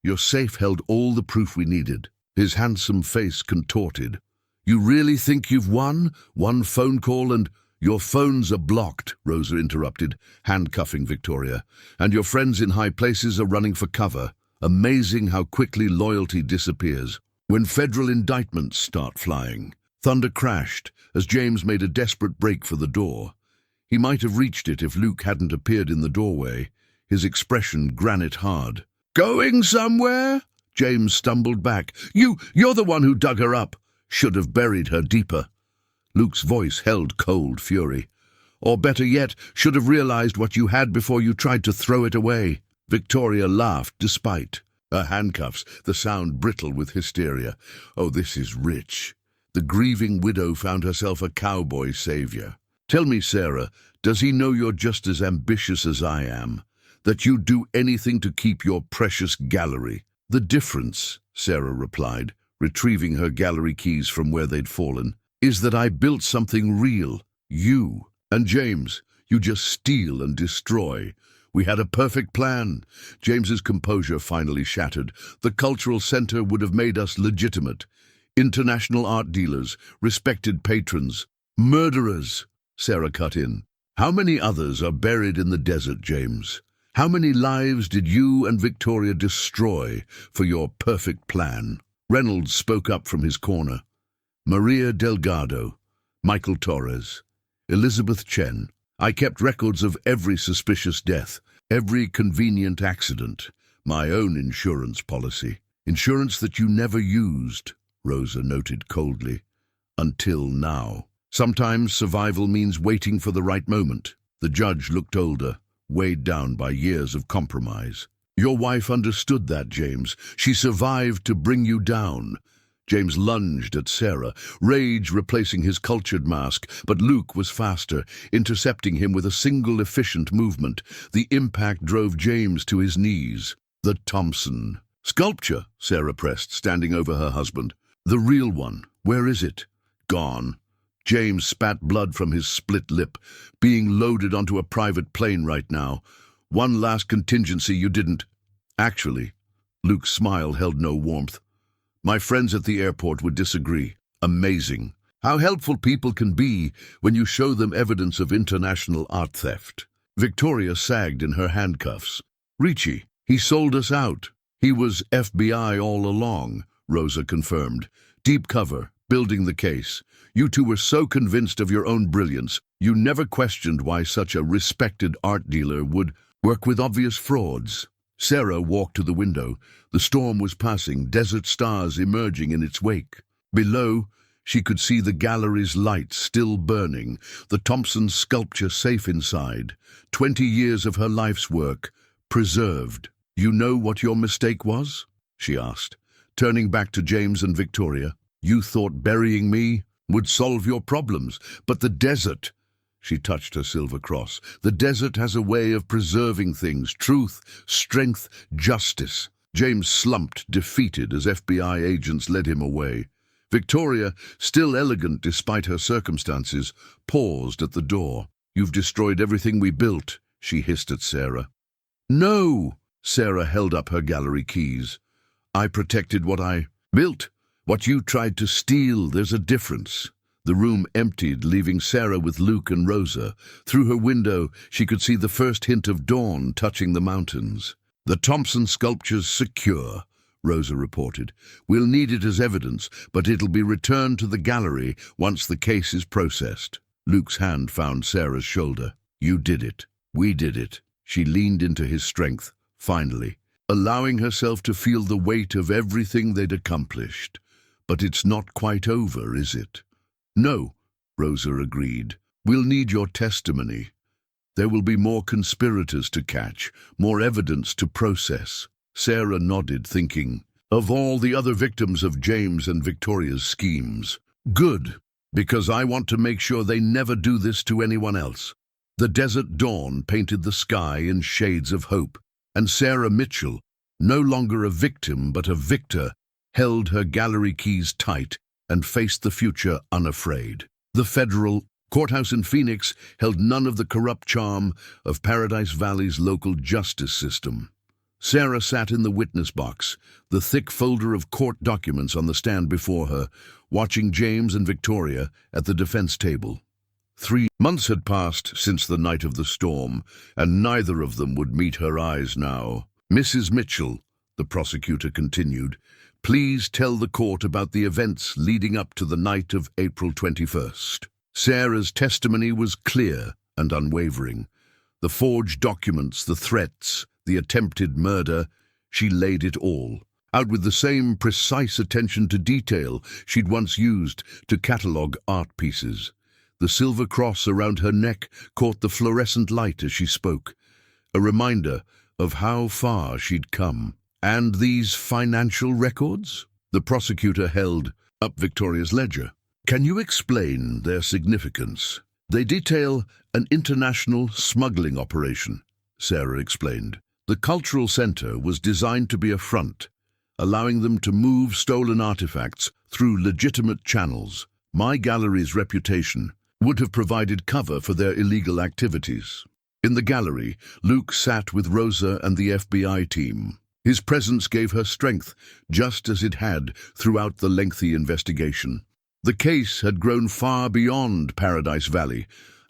Your safe held all the proof we needed. His handsome face contorted. You really think you've won? One phone call and... Your phones are blocked, Rosa interrupted, handcuffing Victoria. And your friends in high places are running for cover. Amazing how quickly loyalty disappears. When federal indictments start flying. Thunder crashed as James made a desperate break for the door. He might have reached it if Luke hadn't appeared in the doorway, his expression granite hard. Going somewhere? James stumbled back. You're the one who dug her up. Should have buried her deeper. Luke's voice held cold fury. Or better yet, should have realized what you had before you tried to throw it away. Victoria laughed despite. Her handcuffs, the sound brittle with hysteria. Oh, this is rich. The grieving widow found herself a cowboy savior. Tell me, Sarah, does he know you're just as ambitious as I am? That you'd do anything to keep your precious gallery? The difference, Sarah replied, retrieving her gallery keys from where they'd fallen, is that I built something real. You and James, you just steal and destroy. We had a perfect plan. James's composure finally shattered. The cultural center would have made us legitimate. International art dealers, respected patrons, murderers, Sarah cut in. How many others are buried in the desert, James? How many lives did you and Victoria destroy for your perfect plan? Reynolds spoke up from his corner. Maria Delgado, Michael Torres, Elizabeth Chen. I kept records of every suspicious death, every convenient accident. My own insurance policy. Insurance that you never used, Rosa noted coldly. Until now. Sometimes survival means waiting for the right moment. The judge looked older, weighed down by years of compromise. Your wife understood that, James. She survived to bring you down. James lunged at Sarah, rage replacing his cultured mask, but Luke was faster, intercepting him with a single efficient movement. The impact drove James to his knees. The Thompson. Sculpture, Sarah pressed, standing over her husband. The real one. Where is it? Gone. James spat blood from his split lip. Being loaded onto a private plane right now. One last contingency you didn't. Actually, Luke's smile held no warmth. My friends at the airport would disagree. Amazing. How helpful people can be when you show them evidence of international art theft. Victoria sagged in her handcuffs. Ricci, he sold us out. He was FBI all along, Rosa confirmed. Deep cover, building the case. You two were so convinced of your own brilliance, you never questioned why such a respected art dealer would work with obvious frauds. Sarah walked to the window. The storm was passing, desert stars emerging in its wake. Below, she could see the gallery's lights still burning, the Thompson sculpture safe inside. 20 years of her life's work, preserved. You know what your mistake was? She asked, turning back to James and Victoria. You thought burying me would solve your problems, but the desert... She touched her silver cross. The desert has a way of preserving things, truth, strength, justice. James slumped, defeated, as FBI agents led him away. Victoria, still elegant despite her circumstances, paused at the door. You've destroyed everything we built, she hissed at Sarah. No! Sarah held up her gallery keys. I protected what I built. What you tried to steal, there's a difference. The room emptied, leaving Sarah with Luke and Rosa. Through her window, she could see the first hint of dawn touching the mountains. The Thompson sculpture's secure, Rosa reported. We'll need it as evidence, but it'll be returned to the gallery once the case is processed. Luke's hand found Sarah's shoulder. You did it. We did it. She leaned into his strength, finally, allowing herself to feel the weight of everything they'd accomplished. But it's not quite over, is it? No, Rosa agreed. We'll need your testimony. There will be more conspirators to catch, more evidence to process. Sarah nodded, thinking, of all the other victims of James and Victoria's schemes. Good, because I want to make sure they never do this to anyone else. The desert dawn painted the sky in shades of hope, and Sarah Mitchell, no longer a victim but a victor, held her gallery keys tight and faced the future unafraid. The federal courthouse in Phoenix held none of the corrupt charm of Paradise Valley's local justice system. Sarah sat in the witness box, the thick folder of court documents on the stand before her, watching James and Victoria at the defense table. 3 months had passed since the night of the storm, and neither of them would meet her eyes now. Mrs. Mitchell, the prosecutor continued, please tell the court about the events leading up to the night of April 21st. Sarah's testimony was clear and unwavering. The forged documents, the threats, the attempted murder, she laid it all out with the same precise attention to detail she'd once used to catalogue art pieces. The silver cross around her neck caught the fluorescent light as she spoke, a reminder of how far she'd come. And these financial records? The prosecutor held up Victoria's ledger. Can you explain their significance? They detail an international smuggling operation, Sarah explained. The cultural center was designed to be a front, allowing them to move stolen artifacts through legitimate channels. My gallery's reputation would have provided cover for their illegal activities. In the gallery, Luke sat with Rosa and the FBI team. His presence gave her strength, just as it had throughout the lengthy investigation. The case had grown far beyond Paradise Valley,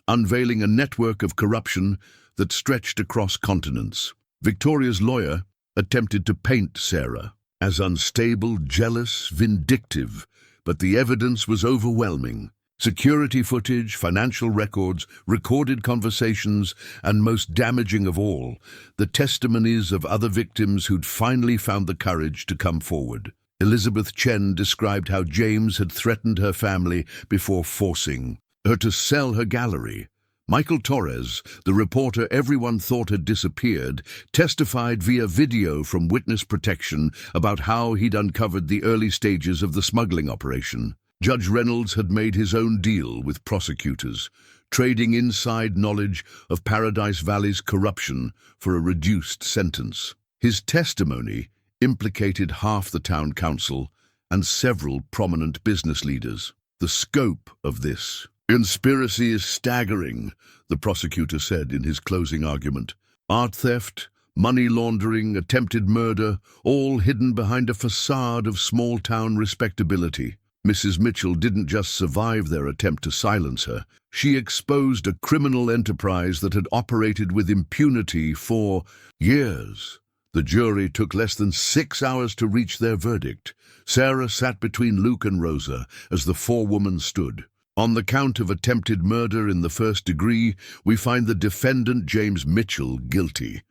unveiling a network of corruption that stretched across continents. Victoria's lawyer attempted to paint Sarah as unstable, jealous, vindictive, but the evidence was overwhelming. Security footage, financial records, recorded conversations, and most damaging of all, the testimonies of other victims who'd finally found the courage to come forward. Elizabeth Chen described how James had threatened her family before forcing her to sell her gallery. Michael Torres, the reporter everyone thought had disappeared, testified via video from witness protection about how he'd uncovered the early stages of the smuggling operation. Judge Reynolds had made his own deal with prosecutors, trading inside knowledge of Paradise Valley's corruption for a reduced sentence. His testimony implicated half the town council and several prominent business leaders. The scope of this conspiracy is staggering, the prosecutor said in his closing argument. Art theft, money laundering, attempted murder, all hidden behind a facade of small-town respectability. Mrs. Mitchell didn't just survive their attempt to silence her. She exposed a criminal enterprise that had operated with impunity for years. The jury took less than 6 hours to reach their verdict. Sarah sat between Luke and Rosa as the four women stood. On the count of attempted murder in the first degree, we find the defendant, James Mitchell, guilty.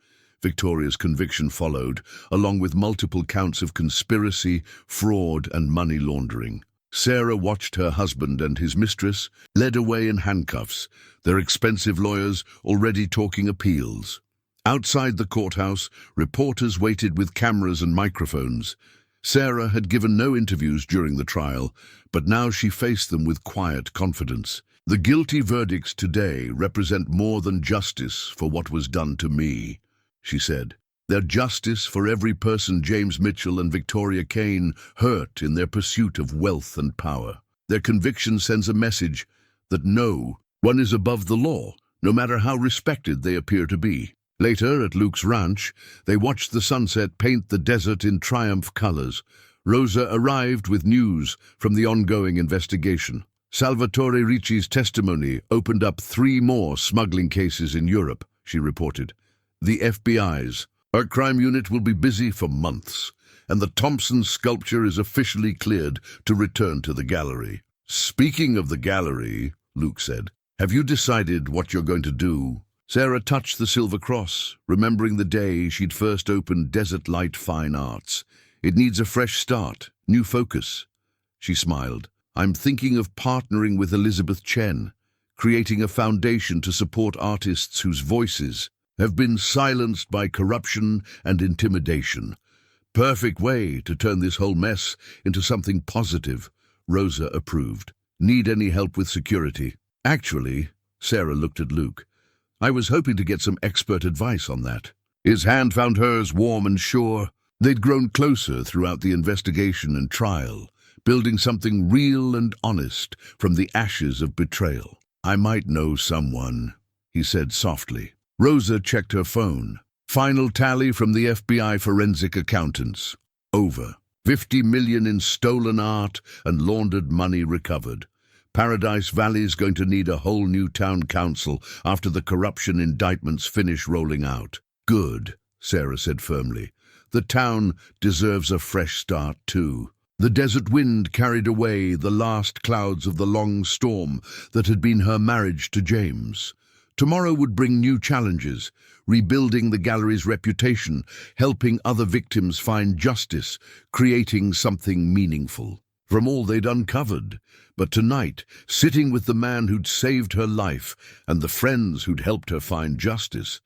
Victoria's conviction followed, along with multiple counts of conspiracy, fraud, and money laundering. Sarah watched her husband and his mistress led away in handcuffs, their expensive lawyers already talking appeals. Outside the courthouse, reporters waited with cameras and microphones. Sarah had given no interviews during the trial, but now she faced them with quiet confidence. The guilty verdicts today represent more than justice for what was done to me, she said. They're justice for every person James Mitchell and Victoria Kane hurt in their pursuit of wealth and power. Their conviction sends a message that no one is above the law, no matter how respected they appear to be. Later, at Luke's ranch, they watched the sunset paint the desert in triumph colors. Rosa arrived with news from the ongoing investigation. Salvatore Ricci's testimony opened up 3 more smuggling cases in Europe, she reported. The FBI's Our crime unit will be busy for months, and the Thompson sculpture is officially cleared to return to the gallery. Speaking of the gallery, Luke said, have you decided what you're going to do? Sarah touched the silver cross, remembering the day she'd first opened Desert Light Fine Arts. It needs a fresh start, new focus. She smiled. I'm thinking of partnering with Elizabeth Chen, creating a foundation to support artists whose voices have been silenced by corruption and intimidation. Perfect way to turn this whole mess into something positive, Rosa approved. Need any help with security? Actually, Sarah looked at Luke. I was hoping to get some expert advice on that. His hand found hers warm and sure. They'd grown closer throughout the investigation and trial, building something real and honest from the ashes of betrayal. I might know someone, he said softly. Rosa checked her phone. Final tally from the FBI forensic accountants. Over 50 million in stolen art and laundered money recovered. Paradise Valley's going to need a whole new town council after the corruption indictments finish rolling out. Good, Sarah said firmly. The town deserves a fresh start too. The desert wind carried away the last clouds of the long storm that had been her marriage to James. Tomorrow would bring new challenges, rebuilding the gallery's reputation, helping other victims find justice, creating something meaningful from all they'd uncovered. But tonight, sitting with the man who'd saved her life and the friends who'd helped her find justice,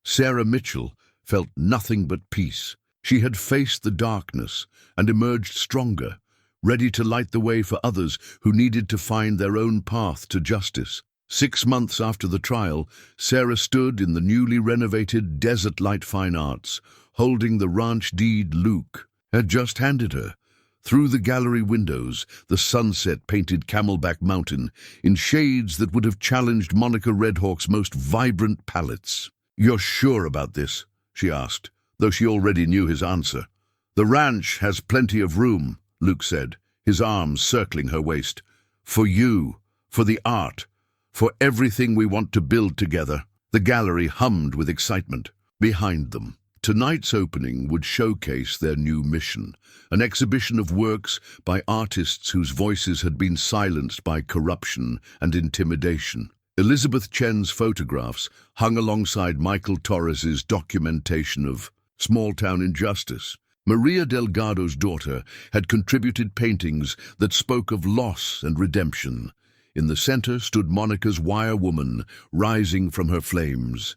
Sarah Mitchell felt nothing but peace. She had faced the darkness and emerged stronger, ready to light the way for others who needed to find their own path to justice. 6 months after the trial, Sarah stood in the newly renovated Desert Light Fine Arts, holding the ranch deed Luke had just handed her. Through the gallery windows, the sunset painted Camelback Mountain in shades that would have challenged Monica Redhawk's most vibrant palettes. You're sure about this? She asked, though she already knew his answer. The ranch has plenty of room, Luke said, his arms circling her waist. For you, for the art, for everything we want to build together. The gallery hummed with excitement. Behind them, tonight's opening would showcase their new mission, an exhibition of works by artists whose voices had been silenced by corruption and intimidation. Elizabeth Chen's photographs hung alongside Michael Torres's documentation of small-town injustice. Maria Delgado's daughter had contributed paintings that spoke of loss and redemption. In the center stood Monica's wire woman, rising from her flames.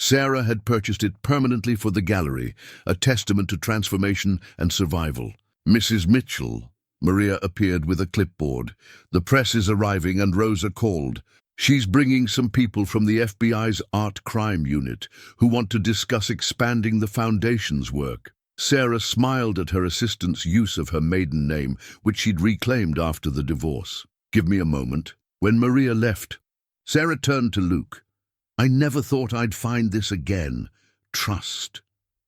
Sarah had purchased it permanently for the gallery, a testament to transformation and survival. Mrs. Mitchell. Maria appeared with a clipboard. The press is arriving and Rosa called. She's bringing some people from the FBI's art crime unit who want to discuss expanding the Foundation's work. Sarah smiled at her assistant's use of her maiden name, which she'd reclaimed after the divorce. Give me a moment. When Maria left, Sarah turned to Luke. I never thought I'd find this again. Trust,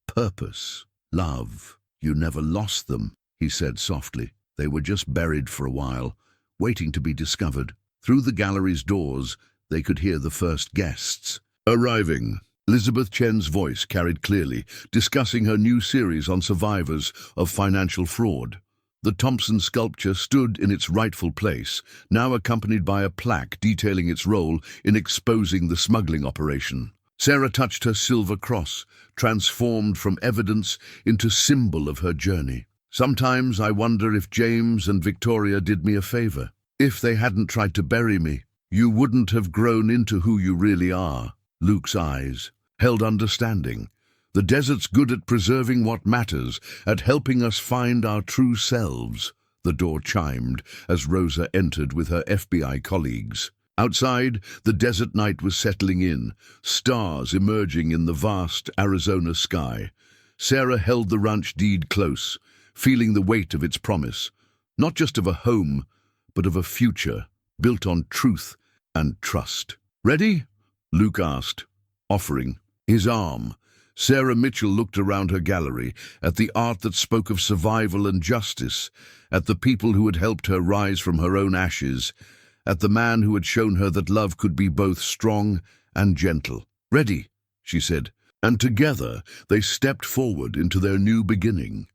purpose, love. You never lost them, he said softly. They were just buried for a while, waiting to be discovered. Through the gallery's doors, they could hear the first guests. Arriving, Elizabeth Chen's voice carried clearly, discussing her new series on survivors of financial fraud. The Thompson sculpture stood in its rightful place, now accompanied by a plaque detailing its role in exposing the smuggling operation. Sarah touched her silver cross, transformed from evidence into symbol of her journey. Sometimes I wonder if James and Victoria did me a favor. If they hadn't tried to bury me, you wouldn't have grown into who you really are. Luke's eyes held understanding. The desert's good at preserving what matters, at helping us find our true selves. The door chimed as Rosa entered with her FBI colleagues. Outside, the desert night was settling in, stars emerging in the vast Arizona sky. Sarah held the ranch deed close, feeling the weight of its promise, not just of a home, but of a future built on truth and trust. Ready? Luke asked, offering his arm. Sarah Mitchell looked around her gallery, at the art that spoke of survival and justice, at the people who had helped her rise from her own ashes, at the man who had shown her that love could be both strong and gentle. Ready, she said, and together they stepped forward into their new beginning.